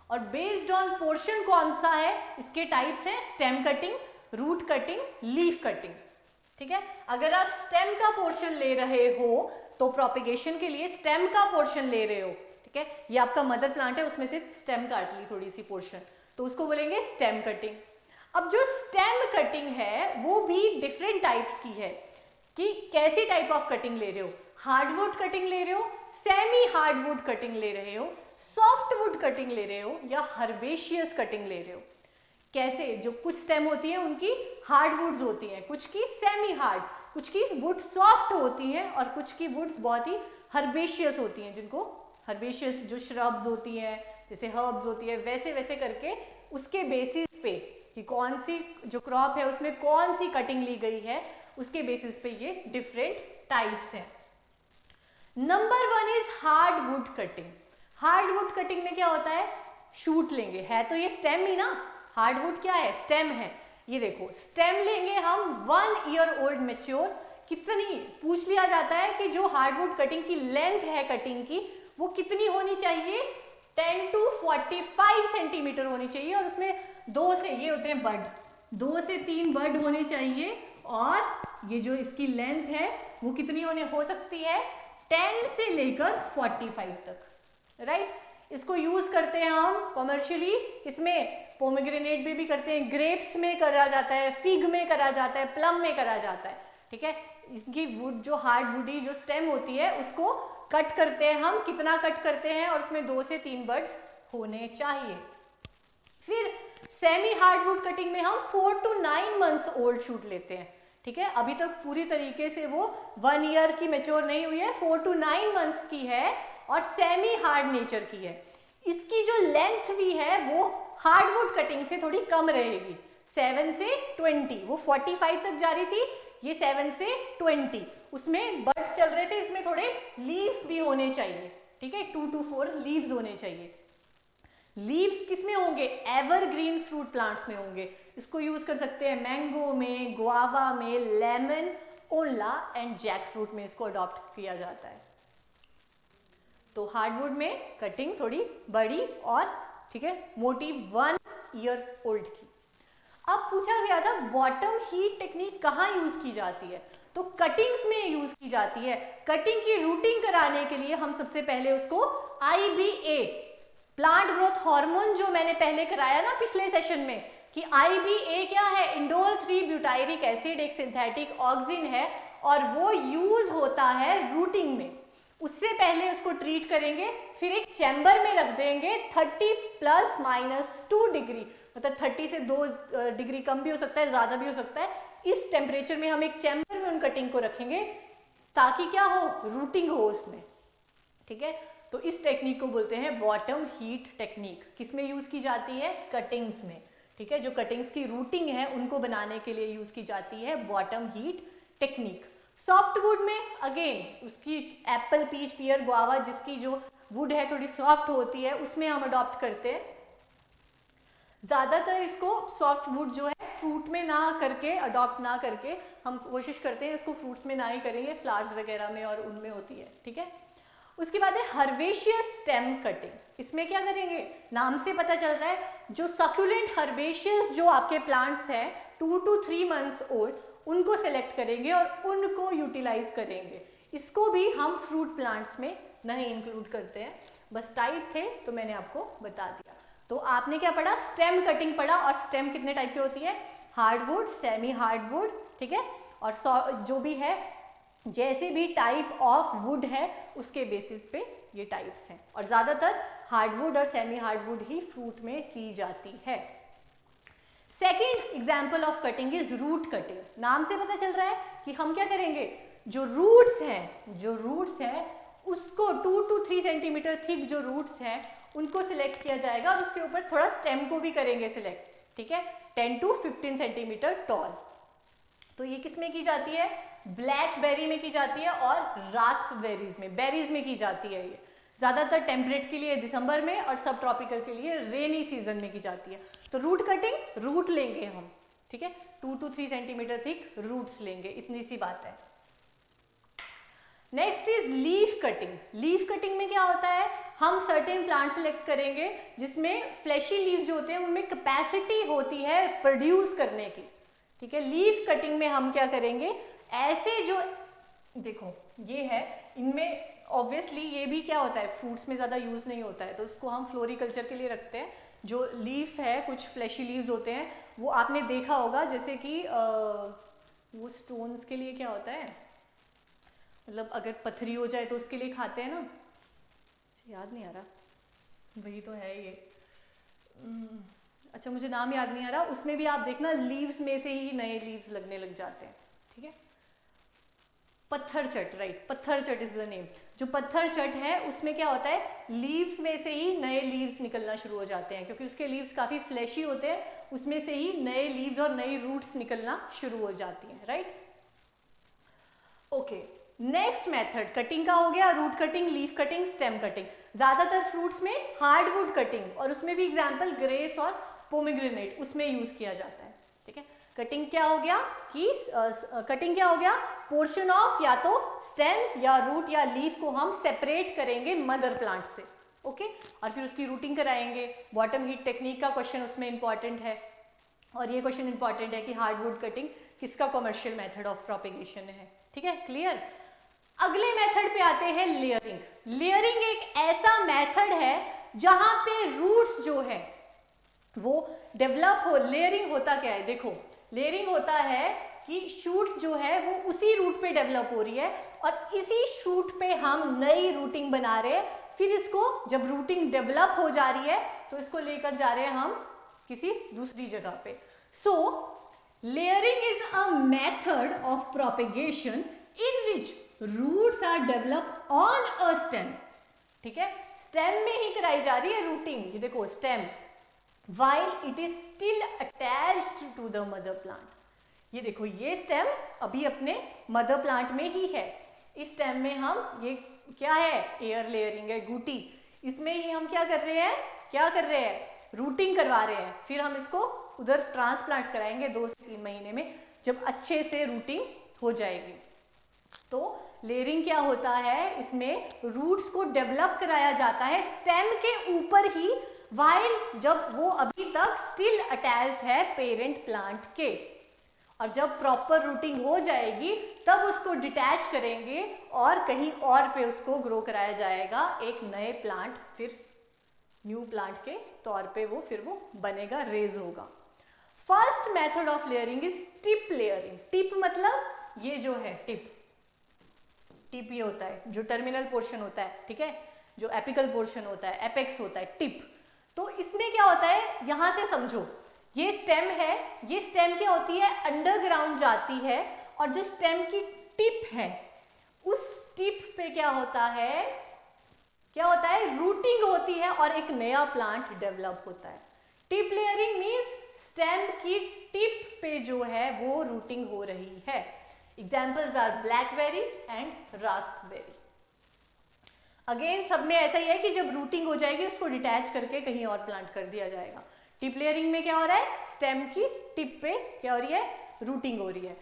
और बेस्ड ऑन पोर्शन कौन सा है, इसके टाइप्स हैं stem cutting, root cutting, leaf cutting, ठीक है। अगर आप स्टेम का पोर्शन ले रहे हो तो प्रोपेगेशन के लिए स्टेम का पोर्शन ले रहे हो, ठीक है। ये आपका मदर प्लांट है, उसमें से स्टेम काट ली थोड़ी सी पोर्शन, तो उसको बोलेंगे स्टेम कटिंग। अब जो स्टेम कटिंग है वो भी डिफरेंट टाइप्स की है, कि कैसी टाइप ऑफ कटिंग ले रहे हो, हार्डवुड कटिंग ले रहे हो, सेमी हार्डवुड कटिंग ले रहे हो, सॉफ्टवुड कटिंग ले रहे हो, या हर्बेशियस कटिंग ले रहे हो। कैसे, जो कुछ स्टेम होती है उनकी हार्डवुड्स होती हैं, कुछ की सेमी हार्ड, कुछ की वुड सॉफ्ट होती हैं, और कुछ की वुड्स बहुत ही हर्बेशियस होती हैं, जिनको हर्बेशियस जो श्रब्स होती हैं, जैसे हर्ब्स होती है, वैसे वैसे करके उसके बेसिस पे कि कौन सी जो क्रॉप है उसमें कौन सी कटिंग ली गई है, उसके बेसिस पे ये डिफरेंट टाइप्स हैं। Number 1 is hardwood cutting. Hardwood cutting में क्या होता है, शूट लेंगे, है तो ये स्टेम ही ना, हार्डवुड क्या है, स्टेम है। ये देखो स्टेम लेंगे हम 1 ईयर ओल्ड मैच्योर, कितनी पूछ लिया जाता है कि जो हार्डवुड कटिंग की लेंथ है कटिंग की वो कितनी होनी चाहिए, 10 to 45 सेंटीमीटर होनी चाहिए, और उसमें 2 से ये होते हैं बड, 2 से 3 बड होने चाहिए, और ये जो इसकी लेंथ है वो कितनी हो सकती है, 10 से लेकर 45 तक, राइट। इसको यूज करते हैं हम कमर्शियली, इसमें पोमेग्रेनेट में भी करते हैं, ग्रेप्स में करा जाता है, फिग में करा जाता है, प्लम में करा जाता है, ठीक है। इसकी वुड जो हार्डवुडी जो स्टेम होती है उसको कट करते हैं हम, कितना कट करते हैं, और उसमें 2 से 3 बड्स होने चाहिए। फिर सेमी हार्डवुड कटिंग में हम 4 to 9 मंथ्स ओल्ड शूट लेते हैं, ठीक है। अभी तक पूरी तरीके से वो 1 ईयर की मैच्योर नहीं हुई है, 4 to 9 मंथ्स की है और सेमी हार्ड नेचर की है। इसकी जो लेंथ भी है वो हार्डवुड कटिंग से थोड़ी कम रहेगी, 7 से 20, वो 45 तक जा रही थी, ये 7 से 20, उसमें बड्स चल रहे थे, इसमें थोड़े लीव्स भी होने चाहिए, ठीक है, 2 to 4 लीव्स होने चाहिए। लीव्स किसमें होंगे, एवरग्रीन फ्रूट प्लांट्स में होंगे। इसको यूज कर सकते हैं मैंगो में, गुआवा में, लेमन, ओनला एंड जैक फ्रूट में इसको अडॉप्ट किया जाता है। तो हार्डवुड में कटिंग थोड़ी बड़ी और, ठीक है, मोटी 1 ईयर ओल्ड की। अब पूछा गया था बॉटम हीट टेक्निक कहाँ यूज की जाती है, तो कटिंग्स में यूज की जाती है। कटिंग की रूटिंग कराने के लिए हम सबसे पहले उसको IBA, प्लांट ग्रोथ हार्मोन, जो मैंने पहले कराया ना पिछले सेशन में, कि IBA क्या है, इंडोल 3 ब्यूटायरिक एसिड, एक सिंथेटिक ऑक्सिन है, और वो यूज होता है रूटिंग में। उससे पहले उसको ट्रीट करेंगे, फिर एक चैम्बर में रख देंगे 30 ± 2 डिग्री, मतलब 30 से 2 डिग्री कम भी हो सकता है, ज़्यादा भी हो सकता है। इस टेम्परेचर में हम एक चैम्बर में उन कटिंग को रखेंगे ताकि क्या हो, रूटिंग हो उसमें, ठीक है। तो इस टेक्निक को बोलते हैं बॉटम हीट टेक्निक। किसमें यूज की जाती है, कटिंग्स में, ठीक है। जो कटिंग्स की रूटिंग है उनको बनाने के लिए यूज की जाती है बॉटम हीट टेक्निक। सॉफ्टवुड में अगेन उसकी एप्पल, पीच, पियर, गुआवा, जिसकी जो वुड है थोड़ी सॉफ्ट होती है, उसमें हम अडॉप्ट करते हैं। ज़्यादातर इसको सॉफ्ट वुड जो है फ्रूट में ना करके, अडॉप्ट ना करके, हम कोशिश करते हैं इसको फ्रूट्स में ना ही करेंगे, फ्लावर्स वगैरह में और उनमें होती है, ठीक है। उसके बाद है हर्बेशियस स्टेम कटिंग। इसमें क्या करेंगे, नाम से पता चल रहा है, जो सक्यूलेंट हर्बेशियस जो आपके प्लांट्स हैं 2 to 3 months ओल्ड, उनको सेलेक्ट करेंगे और उनको यूटिलाइज करेंगे। इसको भी हम फ्रूट प्लांट्स में नहीं इंक्लूड करते हैं, बस टाइप थे तो मैंने आपको बता दिया। तो आपने क्या पढ़ा, स्टेम कटिंग पढ़ा, और स्टेम कितने टाइप की होती है, हार्डवुड, सेमी हार्डवुड, ठीक है। और जो भी है, जैसे भी टाइप ऑफ वुड है उसके बेसिस पे ये टाइप्स हैं, और ज्यादातर हार्डवुड और सेमी हार्डवुड ही फ्रूट में की जाती है। Second example of cutting is root cutting. नाम से पता चल रहा है कि हम क्या करेंगे, जो रूट्स हैं उसको 2 to 3 सेंटीमीटर थिक जो रूट्स हैं उनको सिलेक्ट किया जाएगा, और उसके ऊपर थोड़ा स्टेम को भी करेंगे सिलेक्ट, ठीक है, 10 to 15 सेंटीमीटर टॉल। तो ये किस में की जाती है, ब्लैकबेरी में की जाती है और रास्पबेरीज में, बेरीज में की जाती है। ये ज्यादातर टेम्परेट के लिए दिसंबर में, और सब ट्रॉपिकल के लिए रेनी सीजन में की जाती है। तो रूट कटिंग, रूट लेंगे हम, ठीक है, 2 to 3 सेंटीमीटर थिक रूट्स लेंगे, इतनी सी बात है। Next is leaf cutting. Leaf cutting में क्या होता है, हम सर्टेन प्लांट सेलेक्ट करेंगे जिसमें फ्लैशी लीव्स जो होते हैं उनमें कैपेसिटी होती है प्रोड्यूस करने की, ठीक है। लीफ कटिंग में हम क्या करेंगे, ऐसे जो देखो ये है, इनमें ऑब्वियसली ये भी क्या होता है, फ्रूट्स में ज़्यादा यूज़ नहीं होता है, तो उसको हम फ्लोरिकल्चर के लिए रखते हैं। जो लीफ है, कुछ फ्लैशी लीव्स होते हैं, वो आपने देखा होगा, जैसे कि वो स्टोन्स के लिए क्या होता है, मतलब अगर पथरी हो जाए तो उसके लिए खाते हैं ना, याद नहीं आ रहा, वही तो है ये, अच्छा मुझे नाम याद नहीं आ रहा। उसमें भी आप देखना लीव्स में से ही नए लीव्स लगने लग जाते हैं, ठीक है। पत्थर चट, राइट, पत्थर चट इज द नेम। जो पत्थर चट है उसमें क्या होता है, लीव्स में से ही नए लीव्स निकलना शुरू हो जाते हैं, क्योंकि उसके लीव्स काफी फ्लैशी होते हैं, उसमें से ही नए लीव्स और नई रूट्स निकलना शुरू हो जाती हैं, right. Okay, next method cutting का हो गया, root cutting, leaf cutting, stem cutting. ज्यादातर फ्रूट्स में हार्डवुड कटिंग, और उसमें भी एग्जांपल ग्रेप्स और पोमेग्रेनेट, उसमें यूज किया जाता है, ठीक है। कटिंग क्या हो गया कि कटिंग क्या हो गया, पोर्शन ऑफ या तो स्टेम या रूट या लीफ को हम सेपरेट करेंगे मदर प्लांट से, ओके, और फिर उसकी रूटिंग कराएंगे। बॉटम हीट टेक्निक का क्वेश्चन उसमें इंपॉर्टेंट है, और ये क्वेश्चन इंपॉर्टेंट है कि हार्डवुड कटिंग किसका कमर्शियल मेथड ऑफ प्रोपेगेशन है, ठीक है, क्लियर। अगले मेथड पे आते हैं लेयरिंग। लेयरिंग एक ऐसा मेथड है जहां पे रूट्स जो है वो डेवलप हो। लेयरिंग होता क्या है, देखो लेयरिंग होता है कि शूट जो है वो उसी रूट पे डेवलप हो रही है, और इसी शूट पे हम नई रूटिंग बना रहे हैं। फिर इसको जब रूटिंग डेवलप हो जा रही है तो इसको लेकर जा रहे हैं हम किसी दूसरी जगह पे। So layering is a method of propagation in which roots are develop on a stem, ठीक है, स्टेम में ही कराई जा रही है रूटिंग। ये देखो stem, while it is still attached to the mother plant। ये देखो ये स्टेम अभी अपने मदर प्लांट में ही है। इस स्टेम में हम ये क्या है, एयर लेयरिंग है, गुटी, इसमें ही हम क्या कर रहे हैं, रूटिंग करवा रहे हैं। फिर हम इसको उधर ट्रांसप्लांट कराएंगे 2 से 3 महीने में, जब अच्छे से रूटिंग हो जाएगी। तो लेयरिंग क्या होता है, इसमें रूट्स को डेवलप कराया जाता है स्टेम के ऊपर ही, वाइल जब वो अभी तक स्टिल अटैच्ड है पेरेंट प्लांट के, और जब प्रॉपर रूटिंग हो जाएगी तब उसको डिटैच करेंगे और कहीं और पे उसको ग्रो कराया जाएगा एक नए प्लांट, फिर न्यू प्लांट के तौर पे वो फिर वो बनेगा, रेज होगा। First method of layering is tip layering. Tip मतलब ये जो है टिप, टिप ये होता है जो टर्मिनल पोर्शन होता है, ठीक है, जो एपिकल पोर्शन होता है, एपेक्स होता है, टिप। तो इसमें क्या होता है, यहां से समझो, ये स्टेम है, ये स्टेम क्या होती है, अंडरग्राउंड जाती है, और जो स्टेम की टिप है उस टिप पे क्या होता है, रूटिंग होती है और एक नया प्लांट डेवलप होता है। टिप लेयरिंग मींस स्टेम की टिप पे जो है वो रूटिंग हो रही है। Examples are blackberry and raspberry. Again सब में ऐसा ही है कि जब रूटिंग हो जाएगी उसको डिटैच करके कहीं और प्लांट कर दिया जाएगा। टिप लेयरिंग में क्या हो रहा है, स्टेम की टिप पे क्या हो रही है, रूटिंग हो रही है।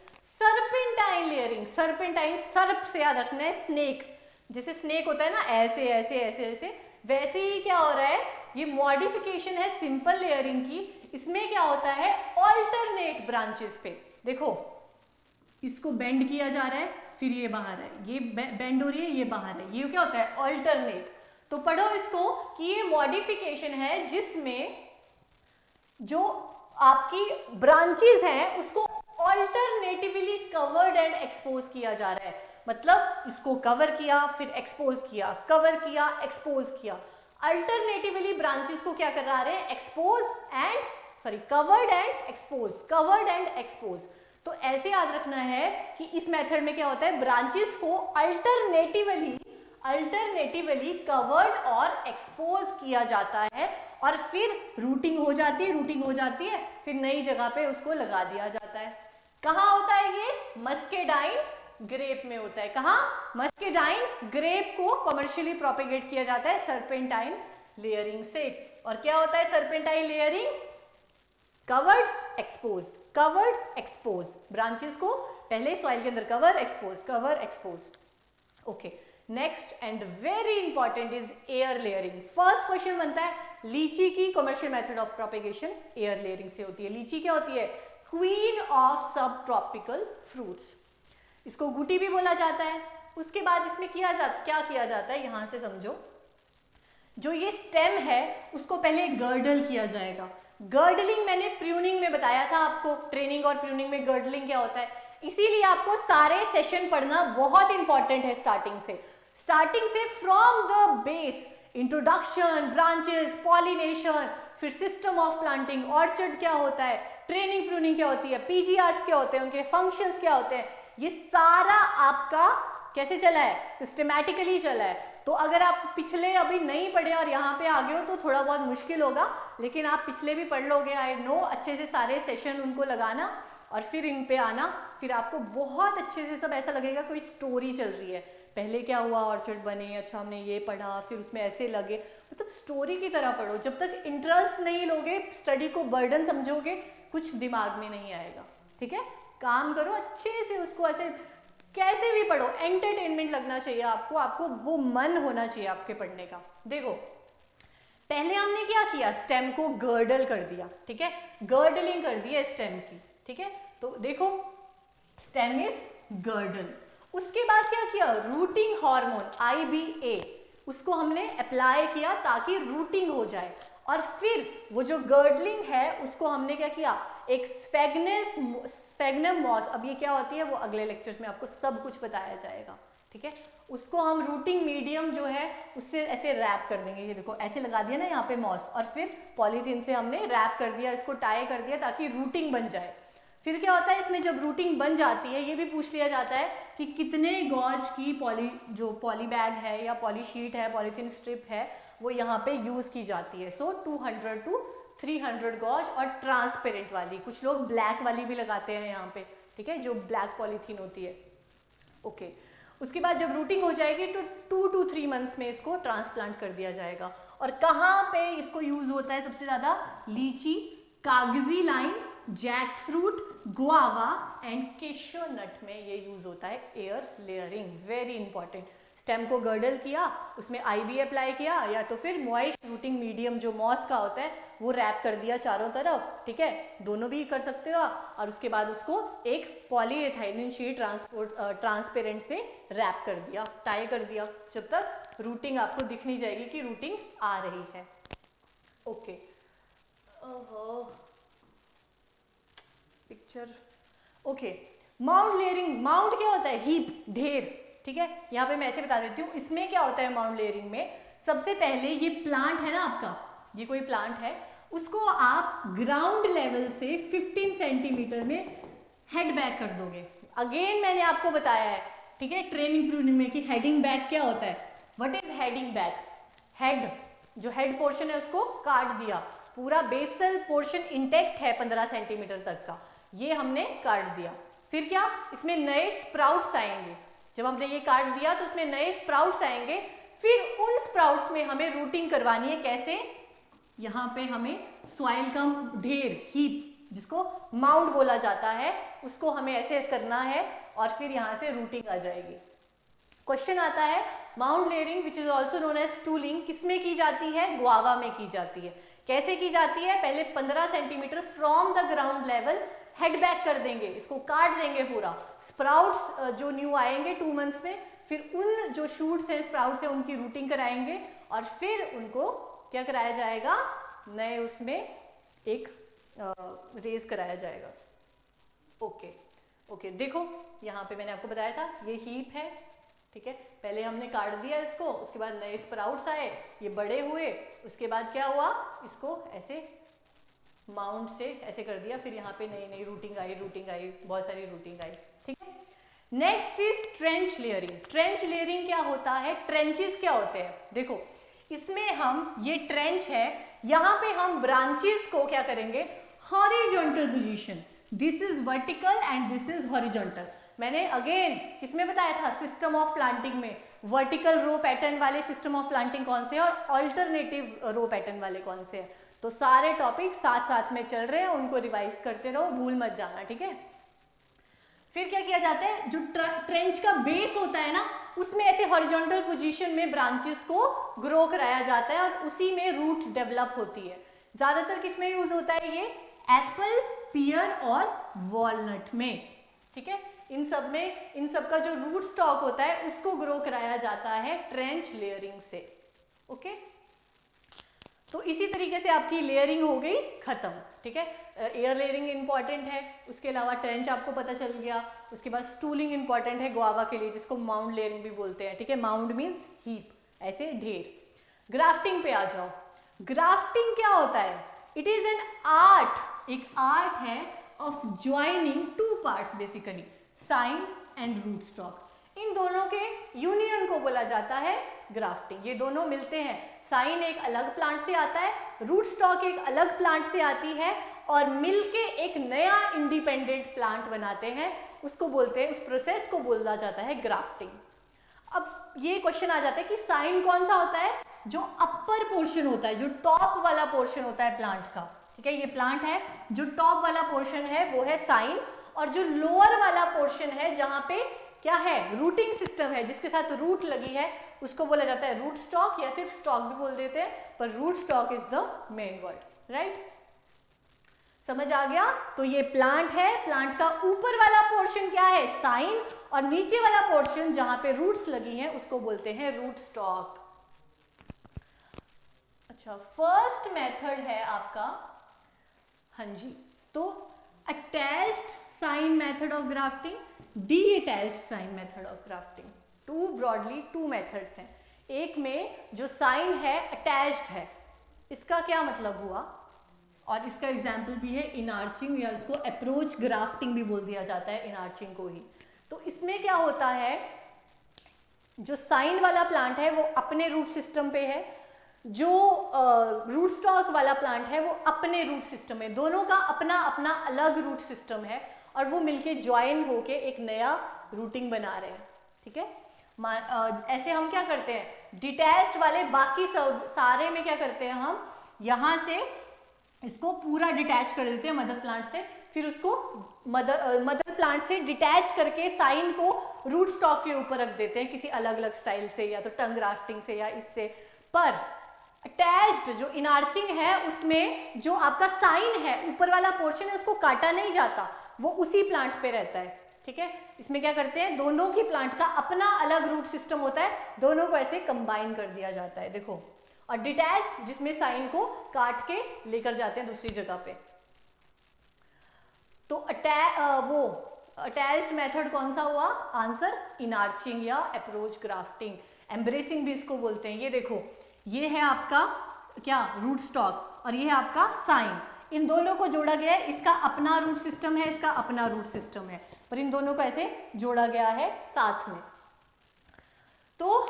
सर्पेंटाइन लेयरिंग, सर्पेंटाइन सर्प से याद रखना है, स्नेक, जैसे स्नेक होता है ना ऐसे ऐसे ऐसे ऐसे, वैसे ही क्या हो रहा है, ये मॉडिफिकेशन है सिंपल लेयरिंग की। इसमें क्या होता है, ऑल्टरनेट ब्रांचेस पे देखो, इसको बेंड किया जा रहा है, फिर ये बाहर है, ये बेंड हो रही है, ये बाहर है, ये क्या होता है, ऑल्टरनेट। तो पढ़ो इसको कि ये मॉडिफिकेशन है जिसमें जो आपकी ब्रांचेस हैं उसको ऑल्टरनेटिवली कवर्ड एंड एक्सपोज किया जा रहा है। मतलब इसको कवर किया, फिर एक्सपोज किया, कवर किया, एक्सपोज किया। अल्टरनेटिवली ब्रांचेस को क्या कर रहा है, expose and covered and expose, covered and expose. तो ऐसे याद रखना है कि इस मेथड में क्या होता है, ब्रांचेस को अल्टरनेटिवली कवर्ड और एक्सपोज किया जाता है, और फिर रूटिंग हो जाती है, फिर नई जगह पे उसको लगा दिया जाता है। कहाँ होता है ये, मस्केडाइन ग्रेप में होता है। कहाँ, मस्केडाइन ग्रेप को कमर्शियली प्रोपेगेट किया जाता है सर्पेंटाइन लेयरिंग से। और क्या होता है serpentine layering, covered expose, covered expose, branches को पहले सॉइल के अंदर cover expose, cover expose. Okay, next and very important is air layering. First question बनता है, लीची की commercial method of propagation air layering से होती है। लीची क्या होती है, क्वीन ऑफ सब ट्रॉपिकल फ्रूट्स, इसको गुटी भी बोला जाता है। उसके बाद इसमें क्या किया जाता है, यहां से समझो, जो ये स्टेम है उसको पहले गर्डल किया जाएगा। गर्डलिंग मैंने प्रूनिंग में बताया था आपको, ट्रेनिंग और प्रूनिंग में गर्डलिंग क्या होता है, इसीलिए आपको सारे सेशन पढ़ना बहुत इंपॉर्टेंट है। स्टार्टिंग से from the base, introduction, branches, pollination, फिर सिस्टम ऑफ प्लांटिंग, ऑर्चर्ड क्या होता है, ट्रेनिंग प्रूनिंग क्या होती है, पीजीआर्स क्या होते हैं, उनके फंक्शंस क्या होते हैं, ये सारा आपका कैसे चला है, सिस्टमैटिकली चला है। तो अगर आप पिछले अभी नहीं पढ़े और यहाँ पे आ गए हो तो थोड़ा बहुत मुश्किल होगा, लेकिन आप पिछले भी पढ़ लोगे, आई नो, अच्छे से सारे सेशन उनको लगाना और फिर इन पे आना, फिर आपको बहुत अच्छे से सब ऐसा लगेगा कोई स्टोरी चल रही है, पहले क्या हुआ, ऑर्चर्ड बने, अच्छा हमने ये पढ़ा, फिर उसमें ऐसे लगे, मतलब स्टोरी की तरह पढ़ो। जब तक इंटरेस्ट नहीं लोगे, स्टडी को बर्डन समझोगे, कुछ दिमाग में नहीं आएगा। ठीक है, काम करो अच्छे से, उसको ऐसे कैसे भी पढ़ो, एंटरटेनमेंट लगना चाहिए आपको वो मन होना चाहिए आपके पढ़ने का। देखो पहले हमने क्या किया, स्टेम को गर्डल कर दिया, ठीक है, गर्डलिंग कर दी है स्टेम की, ठीक है। तो देखो स्टेम इज गर्डल। उसके बाद क्या किया, रूटिंग हार्मोन IBA उसको हमने अप्लाई किया ताकि रूटिंग हो जाए, और फिर वो जो गर्डलिंग है उसको हमने क्या किया, एक स्फेग्नम मॉस, अब ये क्या होती है वो अगले लेक्चर्स में आपको सब कुछ बताया जाएगा, ठीक है। उसको हम रूटिंग मीडियम जो है उससे ऐसे रैप कर देंगे, ये देखो ऐसे लगा दिया ना यहाँ पे मॉस, और फिर पॉलीथीन से हमने रैप कर दिया, इसको टाई कर दिया ताकि रूटिंग बन जाए। फिर क्या होता है इसमें, जब रूटिंग बन जाती है, ये भी पूछ लिया जाता है कि कितने गॉज की पॉली बैग है या पॉली शीट है, पॉलीथीन स्ट्रिप है, वो यहाँ पे यूज की जाती है। सो 200 to 300 गॉज, और ट्रांसपेरेंट वाली, कुछ लोग ब्लैक वाली भी लगाते हैं यहाँ पे, ठीक है, जो ब्लैक पॉलीथीन होती है। ओके, उसके बाद जब रूटिंग हो जाएगी तो 2 to 3 मंथ्स में इसको ट्रांसप्लांट कर दिया जाएगा। और कहाँ पे इसको यूज होता है सबसे ज्यादा, litchi, kagzi lime, jack fruit, guava and cashew nut में ये यूज होता है air layering, very important. Stem को गर्डल किया, उसमें IBA अप्लाई किया, या तो फिर मॉइस्ट रूटिंग मीडियम जो मॉस का होता है वो रैप कर दिया चारों तरफ, ठीक है, दोनों भी कर सकते हो। और उसके बाद उसको एक पॉलीएथाइलिन शीट ट्रांसपेरेंट से रैप कर दिया, टाई कर दिया, जब तक रूटिंग आपको दिखनी जाएगी कि रूटिंग आ रही है। Okay, picture, okay. Mount layering, mount क्या होता है, हीप, ढेर, ठीक है, यहाँ पे मैं ऐसे बता देती हूँ। इसमें क्या होता है माउंट लेयरिंग में, सबसे पहले ये प्लांट है ना आपका, ये कोई प्लांट है, उसको आप ग्राउंड लेवल से 15 सेंटीमीटर में हेड बैक कर दोगे। अगेन मैंने आपको बताया है, ठीक है, ट्रेनिंग प्रूनिंग में कि हेडिंग बैक क्या होता है। What is heading back? Head, जो हेड पोर्शन है उसको काट दिया, पूरा बेसल पोर्शन इंटेक्ट है 15 सेंटीमीटर तक का, ये हमने काट दिया। फिर क्या, इसमें नए स्प्राउट्स आएंगे। जब हमने ये काट दिया तो उसमें नए स्प्राउट्स आएंगे, फिर उन स्प्राउट्स में हमें रूटिंग करवानी है। कैसे? यहाँ पे हमें सॉइल का ढेर, हीप, जिसको माउंड बोला जाता है, उसको हमें ऐसे करना है और फिर यहाँ से रूटिंग आ जाएगी। क्वेश्चन आता है mount layering which is also known as tooling किसमें की जाती है? गुआवा में की जाती है। कैसे की जाती है? पहले 15 centimetre from the ground level head back कर देंगे, इसको काट देंगे पूरा। स्प्राउट्स जो न्यू आएंगे 2 मंथ्स में, फिर उन जो शूट्स हैं, स्प्राउट्स हैं, उनकी रूटिंग कराएंगे और फिर उनको क्या कराया जाएगा? नए उसमें एक रेज कराया जाएगा। ओके ओके, देखो यहाँ पे मैंने आपको बताया था ये हीप है, ठीक है, पहले हमने काट दिया इसको, उसके बाद नए स्प्राउट्स आए, ये बड़े हुए, उसके बाद क्या हुआ, इसको ऐसे माउंट से ऐसे कर दिया, फिर यहाँ पे नई नई रूटिंग आई, बहुत सारी रूटिंग आई, ठीक है। Next is trench layering. Trench layering क्या होता है? ट्रेंचेस क्या होते हैं? देखो इसमें हम, ये ट्रेंच है, यहाँ पे हम ब्रांचेस को क्या करेंगे? Horizontal position, this is vertical and this is horizontal. मैंने अगेन किसमें बताया था? सिस्टम ऑफ प्लांटिंग में वर्टिकल रो पैटर्न वाले सिस्टम ऑफ प्लांटिंग कौन से हैं और ऑल्टरनेटिव रो पैटर्न वाले कौन से हैं। तो सारे टॉपिक साथ साथ में चल रहे हैं, उनको रिवाइज करते रहो, भूल मत जाना, ठीक है। फिर क्या किया जाता है? जो ट्रेंच का बेस होता है ना, उसमें ऐसे हॉरिजॉन्टल पोजीशन में ब्रांचेस को ग्रो कराया जाता है और उसी में रूट डेवलप होती है। ज्यादातर किसमें यूज होता है ये? एप्पल, पियर और वॉलनट में, ठीक है। इन सब में, इन सब का जो रूट स्टॉक होता है उसको ग्रो कराया जाता है ट्रेंच लेयरिंग से। ओके, तो इसी तरीके से आपकी लेयरिंग हो गई खत्म, ठीक है। एयर लेयरिंग इंपॉर्टेंट है, उसके अलावा ट्रेंच आपको पता चल गया। उसके बाद स्टूलिंग इंपॉर्टेंट है गुआवा के लिए, जिसको माउंट लेयरिंग भी बोलते हैं, ठीक है। माउंट मीन्स हीप, ऐसे ढेर। ग्राफ्टिंग पे आ जाओ। ग्राफ्टिंग क्या होता है? इट इज एन आर्ट, एक आर्ट है of joining two parts, basically scion and root stock. इन दोनों के यूनियन को बोला जाता है ग्राफ्टिंग। ये दोनों मिलते हैं, साइन एक अलग प्लांट से आता है, रूट स्टॉक एक अलग प्लांट से आती है और मिलके एक नया इंडिपेंडेंट प्लांट बनाते हैं, उसको बोलते हैं, उस प्रोसेस को बोला जाता है ग्राफ्टिंग। अब ये क्वेश्चन आ जाता है कि साइन कौन सा होता है? जो अपर पोर्शन होता है, जो टॉप वाला पोर्शन होता है प्लांट का, ठीक है। ये प्लांट है, जो टॉप वाला पोर्शन है वो है साइन, और जो लोअर वाला पोर्शन है जहां पे क्या है? रूटिंग सिस्टम है, जिसके साथ रूट लगी है, उसको बोला जाता है रूट स्टॉक, या सिर्फ स्टॉक भी बोल देते हैं, पर root stock is the main word, right. समझ आ गया? तो ये प्लांट है, प्लांट का ऊपर वाला पोर्शन क्या है? साइन, और नीचे वाला पोर्शन जहां पे रूट्स लगी हैं उसको बोलते हैं रूट स्टॉक। अच्छा, फर्स्ट मेथड है आपका, हाँ जी, तो attached scion method of grafting, detached scion method of grafting. Two broadly two methods हैं। एक में जो साइन है अटैच्ड है, इसका क्या मतलब हुआ? और इसका एग्जाम्पल भी है इनआर्चिंग, या इसको अप्रोच ग्राफ्टिंग भी बोल दिया जाता है, इनआर्चिंग को ही। तो इसमें क्या होता है? जो साइन वाला प्लांट है वो अपने रूट सिस्टम पे है, जो रूट स्टॉक वाला प्लांट है वो अपने रूट सिस्टम में, दोनों का अपना अपना अलग रूट सिस्टम है और वो मिलके ज्वाइन होके एक नया रूटिंग बना रहे हैं, ठीक है। ऐसे हम क्या करते हैं? डिटैच्ड वाले बाकी सब सारे में क्या करते हैं? हम यहाँ से इसको पूरा डिटैच कर देते हैं मदर प्लांट से, फिर उसको मदर प्लांट से डिटैच करके साइन को रूट स्टॉक के ऊपर रख देते हैं किसी अलग अलग स्टाइल से, या तो टंग ग्राफ्टिंग से या इससे। पर अटैच्ड जो इनआर्चिंग है उसमें जो आपका साइन है, ऊपर वाला पोर्शन है, उसको काटा नहीं जाता, वो उसी प्लांट पे रहता है, ठीक है। इसमें क्या करते हैं? दोनों की प्लांट का अपना अलग रूट सिस्टम होता है, दोनों को ऐसे कंबाइन कर दिया जाता है, देखो। और डिटैच जिसमें साइन को काट के लेकर जाते हैं दूसरी जगह पे। तो अटैच्ड मेथड कौन सा हुआ आंसर? इनार्चिंग या अप्रोच ग्राफ्टिंग। एम्ब्रेसिंग भी इसको बोलते हैं। ये देखो, ये है आपका क्या रूट स्टॉक और ये है आपका साइन। इन दोनों को जोड़ा गया है, इसका अपना रूट सिस्टम है, इसका अपना रूट सिस्टम है, पर इन दोनों को ऐसे जोड़ा गया है साथ में। तो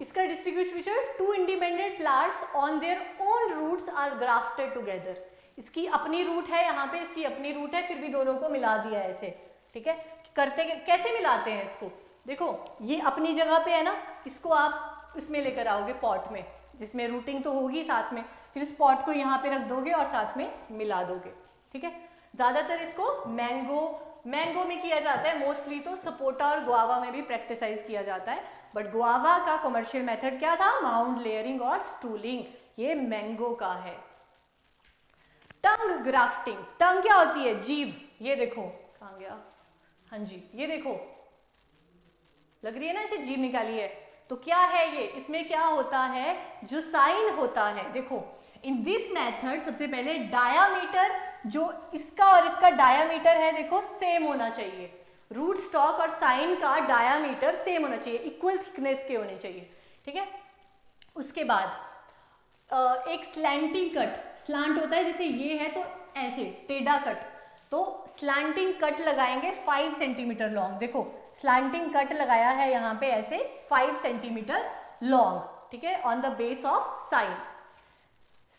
इसका distribution feature, two independent plants on their own roots are grafted together. इसकी अपनी रूट है यहाँ पे, इसकी अपनी रूट है, फिर भी दोनों को मिला दिया है ऐसे। ठीक है, करते कैसे मिलाते हैं इसको? देखो ये अपनी जगह पे है ना, इसको आप इसमें लेकर आओगे पॉट में, जिसमें रूटिंग तो होगी साथ में, फिर इस पॉट को यहाँ पे रख दोगे और साथ में मिला दोगे। ठीक है, ज्यादातर इसको मैंगो में किया जाता है मोस्टली, तो सपोटा और गुआवा में भी प्रैक्टिसाइज किया जाता है, बट गुआवा का कमर्शियल मेथड क्या था? माउंट लेयरिंग और स्टूलिंग। ये मैंगो का है। टंग ग्राफ्टिंग, टंग क्या होती है? जीभ। ये देखो कहाँ गया, हाँ जी ये देखो, लग रही है ना इसे जीभ निकाली है। तो क्या है ये? इसमें क्या होता है, जो साइन होता है, देखो इन दिस मेथड सबसे पहले डायामीटर, जो इसका और इसका डायामीटर है देखो सेम होना चाहिए। रूट स्टॉक और साइन का डायामीटर सेम होना चाहिए, इक्वल थिकनेस के होने चाहिए। ठीक है, उसके बाद एक स्लैंटिंग कट, स्लांट होता है जैसे ये है तो ऐसे टेढ़ा कट, तो स्लैंटिंग कट लगाएंगे 5 सेंटीमीटर लॉन्ग। देखो स्लैंटिंग कट लगाया है यहाँ पे ऐसे 5 सेंटीमीटर लॉन्ग। ठीक है, on the base of scion.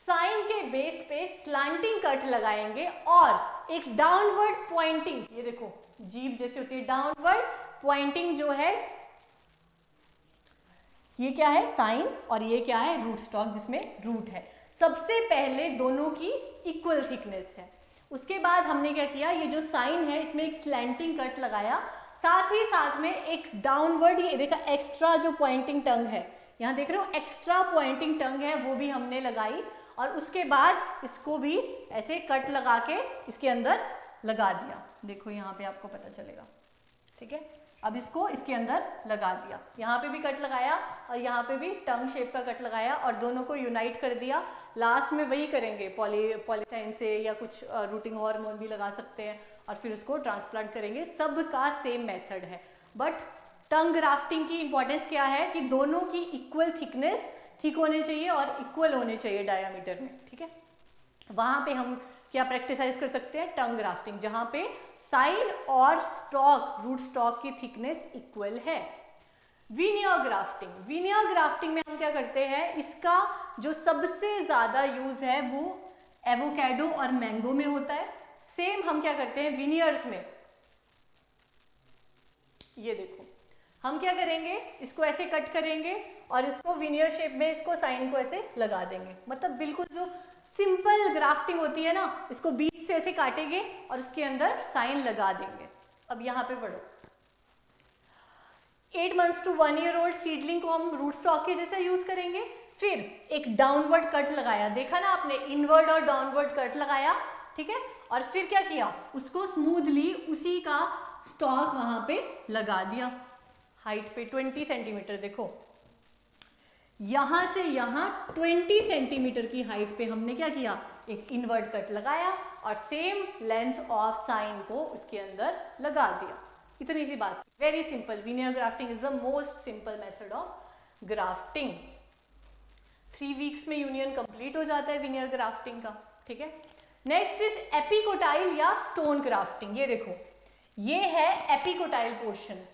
Scion के बेस पे स्लैंटिंग कट लगाएंगे और एक डाउनवर्ड पॉइंटिंग, ये देखो जीभ जैसे होती है डाउनवर्ड पॉइंटिंग जो है, ये क्या है? साइन, और ये क्या है? रूट स्टॉक जिसमें रूट है। सबसे पहले दोनों की इक्वल थिकनेस है। उसके बाद हमने क्या किया, ये जो साइन है इसमें एक स्लैंटिंग कट लगाया, साथ ही साथ में एक डाउनवर्ड, ये देखा एक्स्ट्रा जो पॉइंटिंग टंग है, यहाँ देख रहे हो एक्स्ट्रा पॉइंटिंग टंग है, वो भी हमने लगाई, और उसके बाद इसको भी ऐसे कट लगा के इसके अंदर लगा दिया। देखो यहाँ पे आपको पता चलेगा। ठीक है, अब इसको इसके अंदर लगा दिया, यहाँ पे भी कट लगाया और यहाँ पे भी टंग शेप का कट लगाया और दोनों को यूनाइट कर दिया। लास्ट में वही करेंगे, पॉलीथाइन से या कुछ रूटिंग हार्मोन भी लगा सकते हैं और फिर उसको ट्रांसप्लांट करेंगे। सबका सेम मेथड है, बट टंग ग्राफ्टिंग की इंपॉर्टेंस क्या है कि दोनों की इक्वल थिकनेस ठीक होने चाहिए और इक्वल होने चाहिए डायामीटर में। ठीक है, वहां पे हम क्या प्रैक्टिसाइज कर सकते हैं? टंग ग्राफ्टिंग, जहां पे साइन और स्टॉक, रूट स्टॉक की थिकनेस इक्वल है। वीनियर ग्राफ्टिंग, वीनियर ग्राफ्टिंग में हम क्या करते हैं, इसका जो सबसे ज्यादा यूज है वो एवोकाडो और मैंगो में होता है। सेम हम क्या करते हैं वीनियर्स में, ये देखो हम क्या करेंगे, इसको ऐसे कट करेंगे और इसको वीनियर शेप में, इसको साइन को ऐसे लगा देंगे। मतलब बिल्कुल जो सिंपल ग्राफ्टिंग होती है ना, इसको बीच से ऐसे काटेंगे और उसके अंदर साइन लगा देंगे। अब यहाँ पे पढ़ो, 8 months to 1 year old seedling को हम रूट स्टॉक के जैसा यूज करेंगे। फिर एक डाउनवर्ड कट लगाया, देखा ना आपने, इनवर्ड और डाउनवर्ड कट लगाया। ठीक है, और फिर क्या किया, उसको स्मूथली उसी का स्टॉक वहां पे लगा दिया, हाइट पे 20 सेंटीमीटर। देखो यहां से यहां 20 सेंटीमीटर की हाइट पे हमने क्या किया, एक इनवर्ट कट लगाया और सेम लेंथ ऑफ साइन को उसके अंदर लगा दिया। इतनी सी बात, very simple. Veneer grafting is the most simple method of grafting. 3 weeks में यूनियन कंप्लीट हो जाता है वीनियर ग्राफ्टिंग का। ठीक है, नेक्स्ट इज एपिकोटाइल या स्टोन ग्राफ्टिंग। ये देखो, ये है एपिकोटाइल पोर्शन।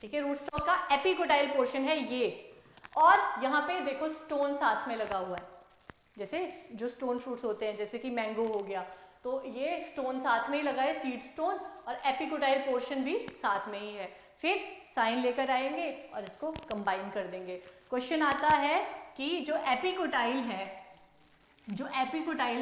ठीक है, रूट स्टॉक का एपिकोटाइल पोर्शन है ये, और यहाँ पे देखो स्टोन साथ में लगा हुआ है, जैसे जो स्टोन फ्रूट्स होते हैं, जैसे कि मैंगो हो गया, तो ये स्टोन साथ में ही लगा है, सीड स्टोन, और एपिकोटाइल पोर्शन भी साथ में ही है। फिर साइन लेकर आएंगे और इसको कंबाइन कर देंगे। क्वेश्चन आता है कि जो एपिकोटाइल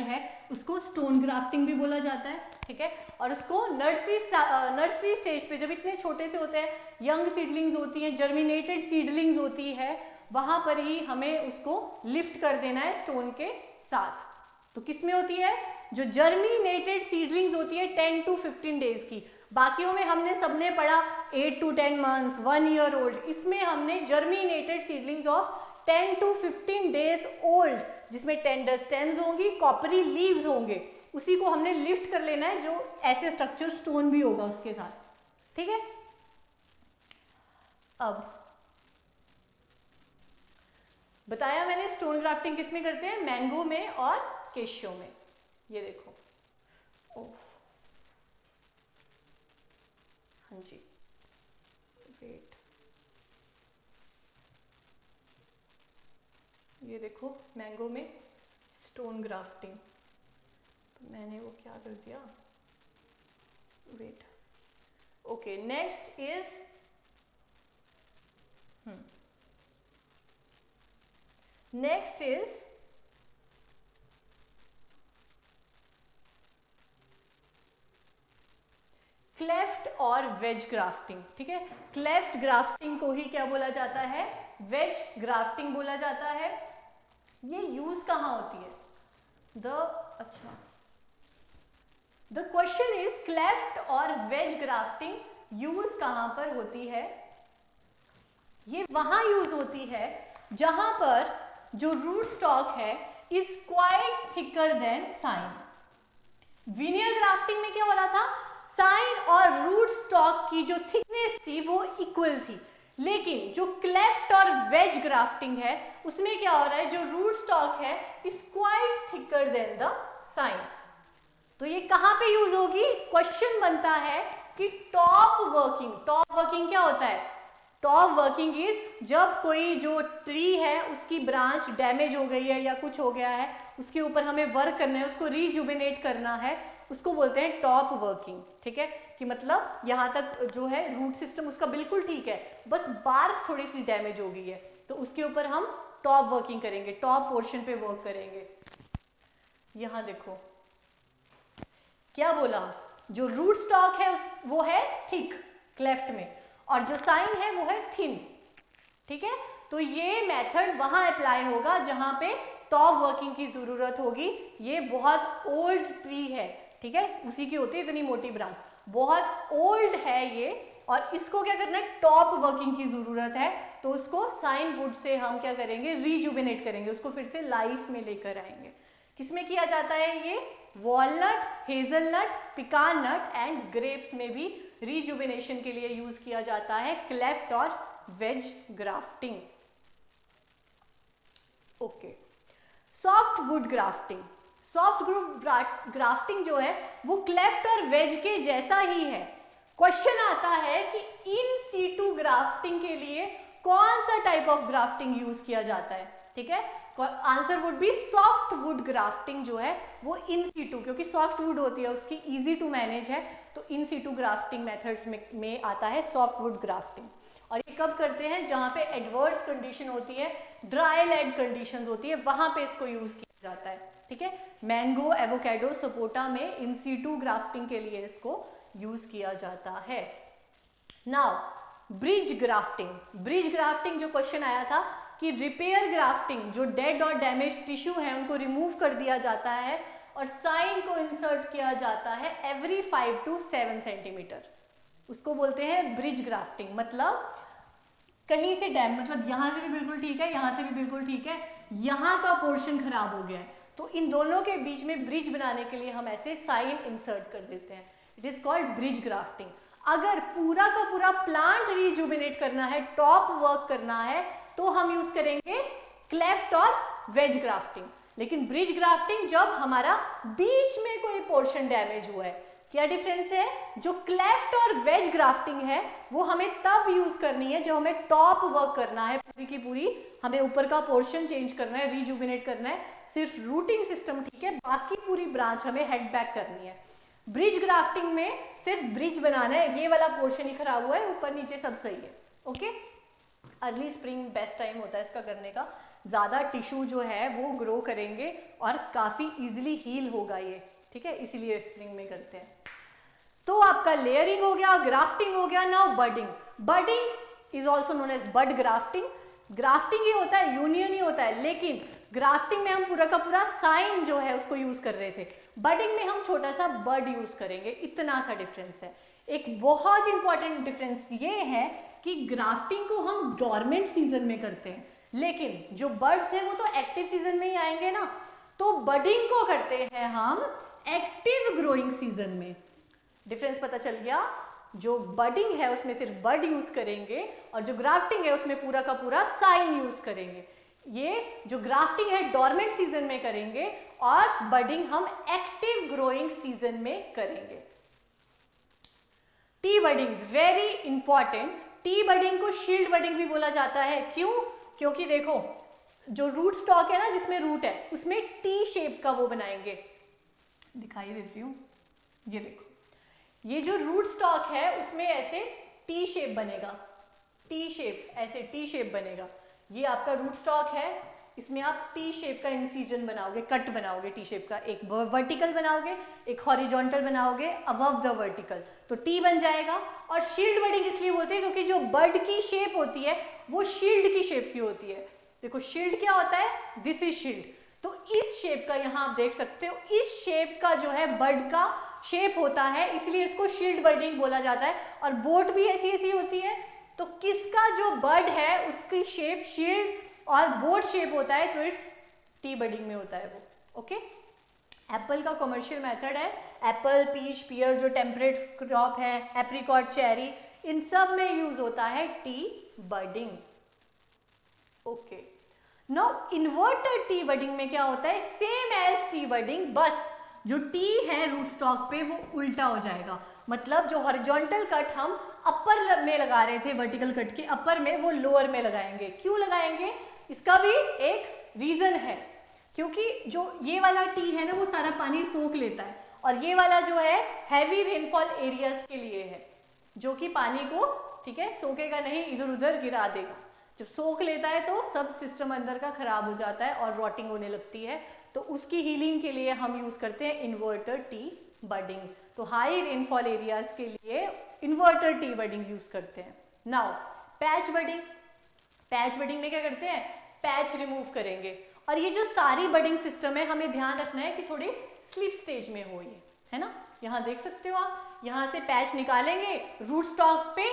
है उसको स्टोन ग्राफ्टिंग भी बोला जाता है। ठीक है, और उसको नर्सरी स्टेज पे, जब इतने छोटे से होते हैं, यंग सीडलिंग्स होती हैं, जर्मिनेटेड सीडलिंग्स होती है, वहां पर ही हमें उसको लिफ्ट कर देना है स्टोन के साथ। तो किस में होती है, जो जर्मिनेटेड सीडलिंग्स होती है 10 to 15 डेज की। बाकियों में हमने सबने पढ़ा 8 to 10 months, 1 year old। इसमें हमने germinated seedlings of 10 to 15 days old, जिसमें टेंडर स्टेम्स होंगी, कॉपरी लीव्स होंगे, उसी को हमने लिफ्ट कर लेना है, जो ऐसे स्ट्रक्चर स्टोन भी होगा उसके साथ। ठीक है। अब बताया मैंने स्टोन ग्राफ्टिंग किस में करते हैं, मैंगो में और केशियो में। ये देखो, ओह हाँ जी, वेट, ये देखो मैंगो में स्टोन ग्राफ्टिंग, तो मैंने वो क्या कर दिया, wait, okay. Next is cleft और वेज ग्राफ्टिंग। ठीक है, क्लेफ्ट ग्राफ्टिंग को ही क्या बोला जाता है, वेज ग्राफ्टिंग बोला जाता है। ये यूज कहां होती है, अच्छा, द क्वेश्चन इज क्लेफ्ट और वेज ग्राफ्टिंग यूज कहां पर होती है। ये वहां यूज होती है जहां पर जो रूट स्टॉक है is quite thicker than scion. Veneer grafting में क्या हो रहा था, साइन और रूट स्टॉक की जो थिकनेस थी वो इक्वल थी, लेकिन जो क्लेफ्ट और वेज ग्राफ्टिंग है उसमें क्या हो रहा है, जो रूट स्टॉक है is quite thicker than the scion. तो ये कहां पे यूज होगी, क्वेश्चन बनता है कि टॉप वर्किंग क्या होता है, टॉप वर्किंग इज जब कोई जो ट्री है उसकी ब्रांच डैमेज हो गई है या कुछ हो गया है, उसके ऊपर हमें वर्क करना है, उसको रिजुबिनेट करना है, उसको बोलते हैं टॉप वर्किंग। ठीक है, कि मतलब यहां तक जो है रूट सिस्टम उसका बिल्कुल ठीक है, बस बार्क थोड़ी सी डैमेज हो गई है, तो उसके ऊपर हम टॉप वर्किंग करेंगे, टॉप पोर्शन पे वर्क करेंगे। यहां देखो क्या बोला, जो रूट स्टॉक है वो है थिक क्लेफ्ट में, और जो साइन है वो है थिन। ठीक है, तो ये मेथड वहां अप्लाई होगा जहां पे टॉप वर्किंग की जरूरत होगी। ये बहुत ओल्ड ट्री है, ठीक है, उसी की होती है इतनी मोटी ब्रांच, बहुत ओल्ड है ये, और इसको क्या करना है, टॉप वर्किंग की जरूरत है, तो उसको साइन वुड से हम क्या करेंगे, रिजुबिनेट करेंगे, उसको फिर से लाइफ में लेकर आएंगे। किसमें किया जाता है ये, walnut, hazelnut, pecan nut and grapes में भी रिजुबिनेशन के लिए यूज किया जाता है क्लेफ्ट और wedge grafting. Okay, soft wood grafting. Soft wood grafting जो है वो क्लेफ्ट और वेज के जैसा ही है। क्वेश्चन आता है कि इन सीटू ग्राफ्टिंग के लिए कौन सा टाइप ऑफ ग्राफ्टिंग यूज किया जाता है। ठीक है, answer would be soft wood grafting जो है वो इन सीटू, क्योंकि सॉफ्ट वुड होती है उसकी इजी टू मैनेज है, तो इन सीटू ग्राफ्टिंग मेथड्स में आता है सॉफ्ट वुड ग्राफ्टिंग। और ये कब करते हैं, जहां पे एडवर्स कंडीशन होती है, ड्राई लैंड कंडीशन होती है, वहां पे इसको यूज किया जाता है। ठीक है, मैंगो, एवोकेडो, सपोटा में इन सीटू ग्राफ्टिंग के लिए इसको यूज किया जाता है। Now bridge grafting. Bridge grafting जो क्वेश्चन आया था कि रिपेयर ग्राफ्टिंग, जो डेड और डैमेज टिश्यू है उनको रिमूव कर दिया जाता है और साइन को इंसर्ट किया जाता है एवरी 5 to 7 सेंटीमीटर, उसको बोलते हैं ब्रिज ग्राफ्टिंग। मतलब कहीं से डैम, मतलब यहां से भी बिल्कुल ठीक है, यहां से भी बिल्कुल ठीक है, यहां का पोर्शन खराब हो गया है, तो इन दोनों के बीच में ब्रिज बनाने के लिए हम ऐसे साइन इंसर्ट कर देते हैं, it is called bridge grafting. अगर पूरा का पूरा प्लांट रिजुबिनेट करना है, टॉप वर्क करना है, तो हम यूज करेंगे क्लेफ्ट और वेज ग्राफ्टिंग। लेकिन ब्रिज ग्राफ्टिंग जब हमारा बीच में कोई पोर्शन डैमेज हुआ है, क्या डिफरेंस है, जो क्लेफ्ट और वेज ग्राफ्टिंग है वो हमें तब यूज करनी है जब हमें टॉप वर्क करना है, पूरी की पूरी हमें ऊपर का पोर्शन चेंज करना है, रिजुबिनेट करना है, सिर्फ रूटिंग सिस्टम ठीक है, बाकी पूरी ब्रांच हमें हेड बैक करनी है। ब्रिज ग्राफ्टिंग में सिर्फ ब्रिज बनाना है, ये वाला पोर्शन ही खराब हुआ है, ऊपर नीचे सब सही है। Okay, early spring best time होता है इसका करने का, ज्यादा टिश्यू जो है वो ग्रो करेंगे और काफी इजीली हील होगा ये, ठीक है, इसीलिए स्प्रिंग में करते हैं। तो आपका लेयरिंग हो गया, ग्राफ्टिंग हो गया। Now budding. Budding is also known as bud grafting. Grafting ही होता है, यूनियन ही होता है, लेकिन ग्राफ्टिंग में हम पूरा का पूरा साइन जो है उसको यूज कर रहे थे, बडिंग में हम छोटा सा बड यूज करेंगे, इतना सा डिफरेंस है। एक बहुत इंपॉर्टेंट डिफरेंस ये है कि ग्राफ्टिंग को हम डोरमेंट सीजन में करते हैं, लेकिन जो बर्ड्स हैं वो तो एक्टिव सीजन में ही आएंगे ना, तो बडिंग को करते हैं हम एक्टिव ग्रोइंग सीजन में। डिफरेंस पता चल गया। जो बडिंग है उसमें सिर्फ बड यूज करेंगे और जो ग्राफ्टिंग है उसमें पूरा का पूरा साइन यूज करेंगे। ये जो ग्राफ्टिंग है डोरमेंट सीजन में करेंगे और बडिंग हम एक्टिव ग्रोइंग सीजन में करेंगे। T budding very important. T budding को शील्ड बडिंग भी बोला जाता है। क्यों? क्योंकि देखो जो रूट स्टॉक है ना, जिसमें रूट है, उसमें टी शेप का वो बनाएंगे। दिखाई देती हूँ, ये देखो, ये जो रूट स्टॉक है उसमें ऐसे टी शेप बनेगा, टी शेप, ऐसे टी शेप बनेगा। ये आपका रूट स्टॉक है, इसमें आप टी शेप का इंसिजन बनाओगे, कट बनाओगे टी शेप का, एक वर्टिकल बनाओगे, एक हॉरिजॉन्टल बनाओगे अबव द वर्टिकल, तो टी बन जाएगा। और शील्ड बडिंग इसलिए बोलते हैं क्योंकि जो बड की शेप होती है वो शील्ड की शेप की होती है। देखो शील्ड क्या होता है, दिस इज शील्ड, तो इस शेप का यहाँ आप देख सकते हो, इस शेप का जो है बड का शेप होता है, इसलिए इसको शील्ड बडिंग बोला जाता है। और बोट भी ऐसी ऐसी होती है, तो किसका जो बड है उसकी शेप शील्ड और बोट शेप होता है, तो इट्स टी बडिंग में होता है वो। ओके, एप्पल का कमर्शियल मेथड है, एप्पल, पीच, पियर जो टेम्परेट क्रॉप है, एप्रिकॉट, चेरी, इन सब में यूज होता है T budding. Okay, now inverted T budding में क्या होता है, सेम एज टी बडिंग, बस जो टी है रूट स्टॉक पे वो उल्टा हो जाएगा। मतलब जो हॉरिजॉन्टल कट हम अपर में लगा रहे थे, वर्टिकल कट के अपर में, वो लोअर में लगाएंगे। क्यों लगाएंगे, इसका भी एक रीजन है, क्योंकि जो ये वाला टी है ना वो सारा पानी सोख लेता है, और ये वाला जो है हैवी रेनफॉल एरियाज के लिए है, जो कि पानी को, ठीक है, सोखेगा नहीं, इधर उधर गिरा देगा। जब सोख लेता है तो सब सिस्टम अंदर का खराब हो जाता है और रॉटिंग होने लगती है, तो उसकी हीलिंग के लिए हम यूज करते हैं इन्वर्टर टी बडिंग। तो हाई रेनफॉल एरियाज के लिए इन्वर्टर टी बडिंग यूज करते हैं। Now patch budding, patch budding में क्या करते हैं, पैच रिमूव करेंगे। और ये जो सारी बडिंग सिस्टम है, हमें ध्यान रखना है कि थोड़ी स्लिप स्टेज में हो, ये है ना, यहाँ देख सकते हो आप, यहाँ से पैच निकालेंगे रूट स्टॉक पे,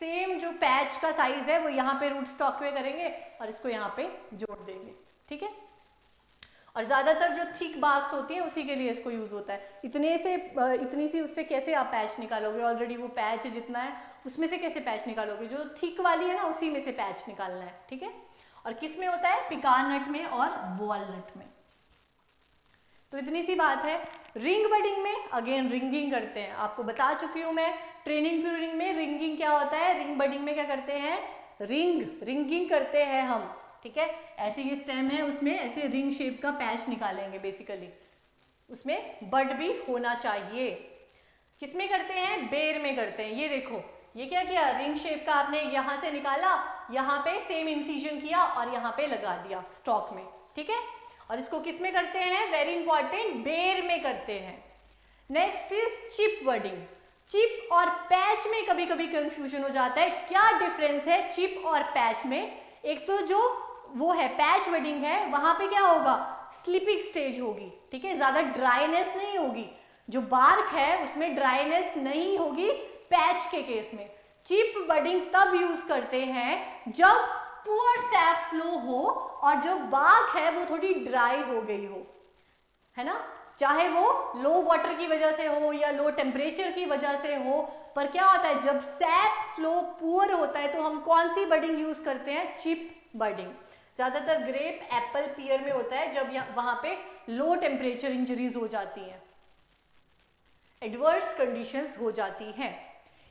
सेम जो पैच का साइज है वो यहाँ पे रूट स्टॉक पे करेंगे और इसको यहाँ पे जोड़ देंगे, ठीक है। और ज्यादातर जो थिक बार्क्स होती है उसी के लिए इसको यूज होता है। इतनी सी उससे कैसे आप पैच निकालोगे, ऑलरेडी वो पैच जितना है उसमें से कैसे पैच निकालोगे, जो थिक वाली है ना उसी में से पैच निकालना है, ठीक है। और किस में होता है, पिकान नट में और वॉलनट में। तो इतनी सी बात है। रिंग बडिंग में अगेन रिंगिंग करते हैं, आपको बता चुकी हूं मैं ट्रेनिंग पीरियड में रिंगिंग क्या होता है। रिंग बडिंग में क्या करते हैं, रिंगिंग करते हैं हम, ठीक है। ऐसे ये स्टेम है, उसमें ऐसे रिंग शेप का पैच निकालेंगे, बेसिकली उसमें बड भी होना चाहिए। किसमें करते हैं, बेर में करते हैं। ये देखो, ये क्या किया, रिंग शेप का आपने यहां से निकाला, यहाँ पे सेम इंसिजन किया और यहाँ पे लगा दिया स्टॉक में, ठीक है। और इसको किस में करते हैं, वेरी इंपॉर्टेंट, बेर में करते हैं। Next is chip budding. Chip और पैच में कभी कभी कंफ्यूजन हो जाता है। क्या डिफरेंस है चिप और पैच में, एक तो जो वो है पैच बडिंग है, वहां पे क्या होगा, स्लिपिंग स्टेज होगी, ठीक है, ज्यादा ड्राइनेस नहीं होगी। जो बार्क है उसमें ड्राइनेस नहीं होगी पैच के केस में। चिप बडिंग तब यूज करते हैं जब पुअर सैप फ्लो हो और जो बार्क है वो थोड़ी ड्राई हो गई हो, है ना, चाहे वो लो वाटर की वजह से हो या लो टेम्परेचर की वजह से हो। पर क्या होता है, जब सैप फ्लो पुअर होता है तो हम कौन सी बडिंग यूज करते हैं, चिप बडिंग। ज्यादातर ग्रेप, एप्पल, पियर में होता है जब वहां पे लो टेम्परेचर इंजरीज हो जाती हैं, एडवर्स कंडीशंस हो जाती हैं।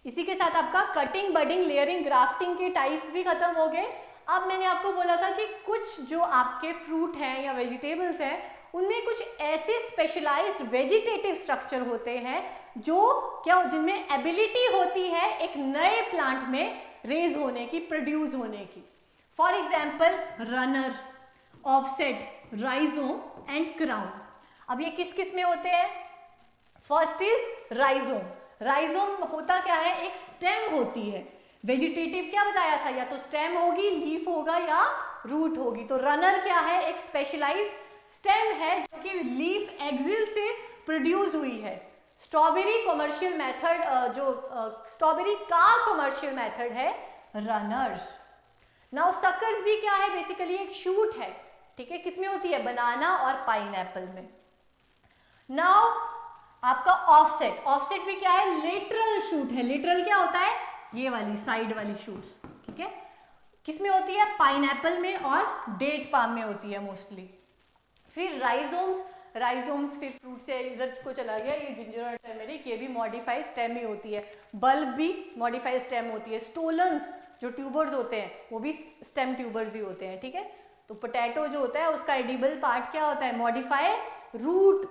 इसी के साथ आपका कटिंग, बडिंग, लेयरिंग, ग्राफ्टिंग के टाइप भी खत्म हो गए। अब मैंने आपको बोला था कि कुछ जो आपके फ्रूट हैं या वेजिटेबल्स हैं उनमें कुछ ऐसे स्पेशलाइज्ड वेजिटेटिव स्ट्रक्चर होते हैं जो क्या, जिनमें एबिलिटी होती है एक नए प्लांट में रेज होने की, प्रोड्यूस होने की। For example runner, offset, rhizome and crown. अब ये किस किस में होते हैं, फर्स्ट इज राइजोम। राइजोम होता क्या है, एक स्टेम होती है। वेजिटेटिव क्या बताया था, या तो स्टेम होगी, लीफ होगा या रूट होगी। तो रनर क्या है, एक स्पेशलाइज्ड स्टेम है जो कि लीफ एक्सिल से प्रोड्यूस हुई है। स्ट्रॉबेरी कमर्शियल मेथड, जो स्ट्रॉबेरी का कमर्शियल मेथड है रनर्स। नाउ सकर्स भी क्या है, बेसिकली एक शूट है, ठीक है, किसमें होती है, बनाना और पाइनएप्पल में। नाउ आपका ऑफसेट, ऑफसेट भी क्या है, लेटरल शूट है। लेटरल क्या होता है, ये वाली साइड वाली शूट्स, ठीक है। किसमें होती है, पाइनएप्पल में और डेट पाम में होती है मोस्टली। फिर राइजोम्स, राइजोम्स फिर फ्रूट से इधर को चला गया, ये जिंजर और टर्मेरिक, ये भी मॉडिफाइड स्टेम ही होती है। बल्ब भी मॉडिफाइड स्टेम होती है। स्टोलन्स जो ट्यूबर्स होते हैं वो भी स्टेम ट्यूबर्स ही होते हैं, ठीक है। तो पोटैटो जो होता है उसका एडिबल पार्ट क्या होता है, मॉडिफाइड रूट,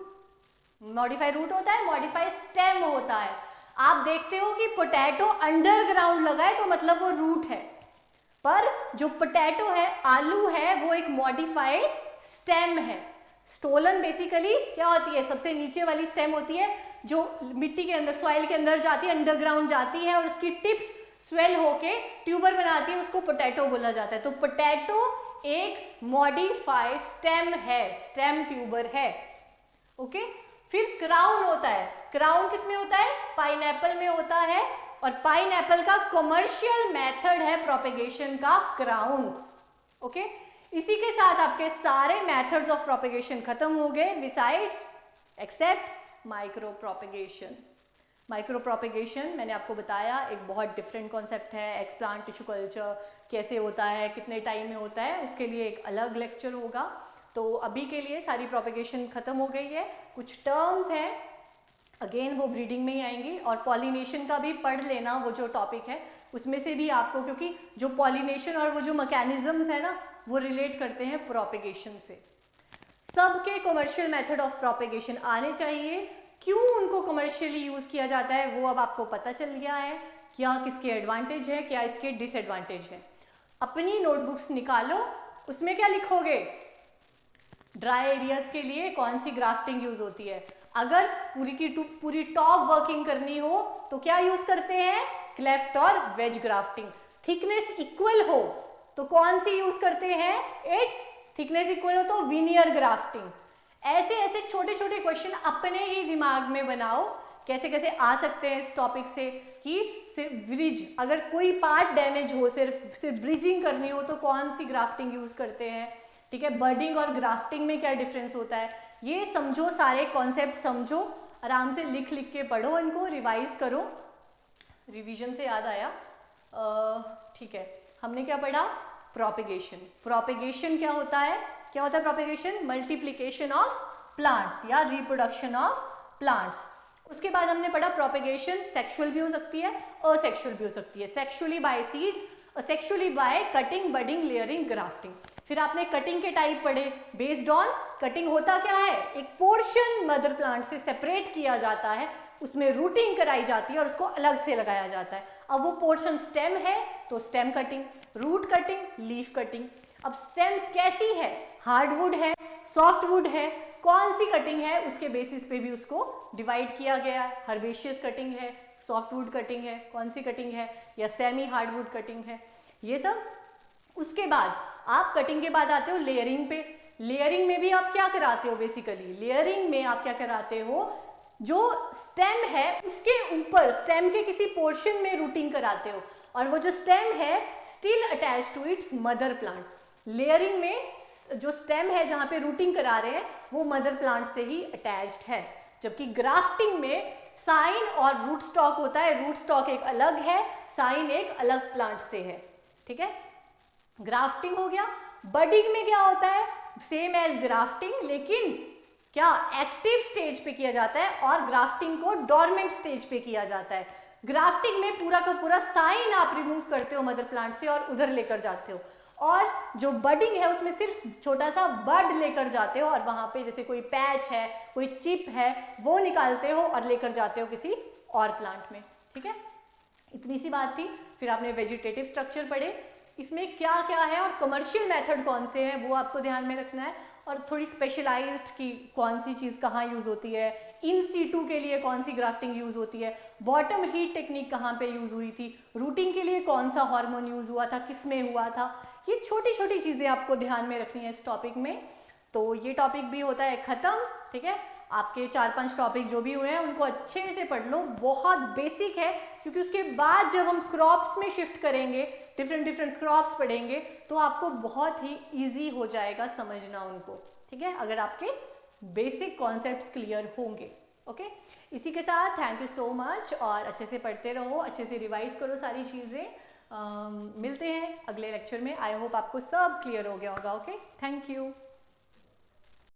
मॉडिफाइड रूट होता है, मॉडिफाइड स्टेम होता है। आप देखते हो कि पोटैटो अंडरग्राउंड लगा है तो मतलब वो रूट है, पर जो पोटैटो है, आलू है, वो एक मॉडिफाइड स्टेम है। स्टोलन बेसिकली क्या होती है, सबसे नीचे वाली स्टेम होती है जो मिट्टी के अंदर, सॉइल के अंदर जाती है, अंडरग्राउंड जाती है और उसकी टिप्स स्वेल होके ट्यूबर बनाती है, उसको पोटैटो बोला जाता है। तो पोटैटो एक मॉडिफाइड स्टेम है, स्टेम ट्यूबर है, ओके। फिर क्राउन होता है, क्राउन किस में होता है, पाइनएप्पल में होता है, और पाइनएप्पल का कमर्शियल मेथड है प्रोपेगेशन का क्राउन, ओके। इसी के साथ आपके सारे मेथड्स ऑफ प्रोपेगेशन खत्म हो गए, besides except micro propagation. Micro propagation मैंने आपको बताया एक बहुत डिफरेंट कॉन्सेप्ट है। एक्सप्लांट टिश्यू कल्चर कैसे होता है, कितने टाइम में होता है, उसके लिए एक अलग लेक्चर होगा। तो अभी के लिए सारी प्रोपेगेशन खत्म हो गई है। कुछ टर्म्स हैं, अगेन वो ब्रीडिंग में ही आएंगी, और पॉलिनेशन का भी पढ़ लेना, वो जो टॉपिक है उसमें से भी आपको, क्योंकि जो पॉलिनेशन और वो जो मैकेनिज्म्स है ना वो रिलेट करते हैं प्रोपेगेशन से। सबके कमर्शियल मेथड ऑफ प्रोपेगेशन आने चाहिए। क्यों उनको कमर्शियली यूज किया जाता है वो अब आपको पता चल गया है, क्या किसके एडवांटेज है, क्या इसके डिसएडवांटेज है। अपनी नोटबुक्स निकालो, उसमें क्या लिखोगे, ड्राई एरियाज के लिए कौन सी ग्राफ्टिंग यूज होती है। अगर पूरी की पूरी टॉप वर्किंग करनी हो तो क्या यूज करते हैं, क्लेफ्ट और वेज ग्राफ्टिंग। थिकनेस इक्वल हो तो कौन सी यूज करते हैं, इट्स थिकनेस इक्वल हो तो विनियर ग्राफ्टिंग। ऐसे ऐसे छोटे छोटे क्वेश्चन अपने ही दिमाग में बनाओ, कैसे कैसे आ सकते हैं इस टॉपिक से, कि सिर्फ ब्रिज, अगर कोई पार्ट डैमेज हो, सिर्फ ब्रिजिंग करनी हो तो कौन सी ग्राफ्टिंग यूज करते हैं, ठीक है। बर्डिंग और ग्राफ्टिंग में क्या डिफरेंस होता है, ये समझो, सारे कॉन्सेप्ट समझो, आराम से लिख लिख के पढ़ो, इनको रिवाइज करो। रिवीजन से याद आया, ठीक है, हमने क्या पढ़ा, प्रोपेगेशन। प्रोपेगेशन क्या होता है, क्या होता है प्रोपेगेशन, मल्टीप्लिकेशन ऑफ प्लांट्स या रिप्रोडक्शन ऑफ प्लांट्स। उसके बाद हमने पढ़ा प्रोपेगेशन सेक्सुअल भी हो सकती है, असेक्सुअल भी हो सकती है। Sexually by seeds, asexually by cutting, budding, layering, grafting. फिर आपने कटिंग के टाइप पढ़े, बेस्ड ऑन कटिंग होता क्या है, एक पोर्शन मदर प्लांट से सेपरेट किया जाता है, उसमें रूटिंग कराई जाती है और उसको अलग से लगाया जाता है। अब वो पोर्शन स्टेम है तो stem cutting, root cutting, leaf cutting. अब स्टेम कैसी है, हार्डवुड है, सॉफ्टवुड है, कौन सी कटिंग है उसके बेसिस पे भी उसको डिवाइड किया गया है। हर्बेशियस कटिंग है, सॉफ्टवुड कटिंग है, कौन सी कटिंग है, या सेमी हार्डवुड कटिंग है, ये सब। उसके बाद आप कटिंग के बाद आते हो लेयरिंग पे। लेयरिंग में भी आप क्या कराते हो, बेसिकली लेयरिंग में आप क्या कराते हो, जो स्टेम है उसके ऊपर, स्टेम के किसी पोर्शन में रूटिंग कराते हो, और वो जो स्टेम है still attach to its mother plant. Layering में जो स्टेम है जहां पे रूटिंग करा रहे हैं वो मदर प्लांट से ही अटैच्ड है, जबकि ग्राफ्टिंग में साइन और रूट स्टॉक होता है। रूट स्टॉक एक अलग है, साइन एक अलग प्लांट से है, ठीक है। ग्राफ्टिंग हो गया। बडिंग में क्या होता है, सेम एज ग्राफ्टिंग, लेकिन क्या एक्टिव स्टेज पे किया जाता है, और ग्राफ्टिंग को डोरमेंट स्टेज पे किया जाता है। ग्राफ्टिंग में पूरा का पूरा साइन आप रिमूव करते हो मदर प्लांट से और उधर लेकर जाते हो, और जो बडिंग है उसमें सिर्फ छोटा सा बड लेकर जाते हो, और वहां पे जैसे कोई पैच है, कोई चिप है, वो निकालते हो और लेकर जाते हो किसी और प्लांट में, ठीक है। इतनी सी बात थी। फिर आपने वेजिटेटिव स्ट्रक्चर पढ़े, इसमें क्या क्या है और कमर्शियल मेथड कौन से हैं वो आपको ध्यान में रखना है, और थोड़ी स्पेशलाइज्ड की कौन सी चीज़ कहाँ यूज़ होती है, इन सीटू के लिए कौन सी ग्राफ्टिंग यूज़ होती है, बॉटम हीट टेक्निक कहाँ पे यूज़ हुई थी, रूटिंग के लिए कौन सा हार्मोन यूज़ हुआ था, किस में हुआ था, ये छोटी छोटी चीज़ें आपको ध्यान में रखनी है इस टॉपिक में। तो ये टॉपिक भी होता है ख़त्म, ठीक है। आपके 4-5 टॉपिक जो भी हुए हैं उनको अच्छे से पढ़ लो, बहुत बेसिक है, क्योंकि उसके बाद जब हम क्रॉप्स में शिफ्ट करेंगे, डिफरेंट क्रॉप्स पढ़ेंगे, तो आपको बहुत ही इजी हो जाएगा समझना उनको, ठीक है, अगर आपके बेसिक कॉन्सेप्ट क्लियर होंगे, ओके। इसी के साथ थैंक यू सो मच, और अच्छे से पढ़ते रहो, अच्छे से रिवाइज करो सारी चीज़ें। मिलते हैं अगले लेक्चर में। आई होप आपको सब क्लियर हो गया होगा। Okay, thank you.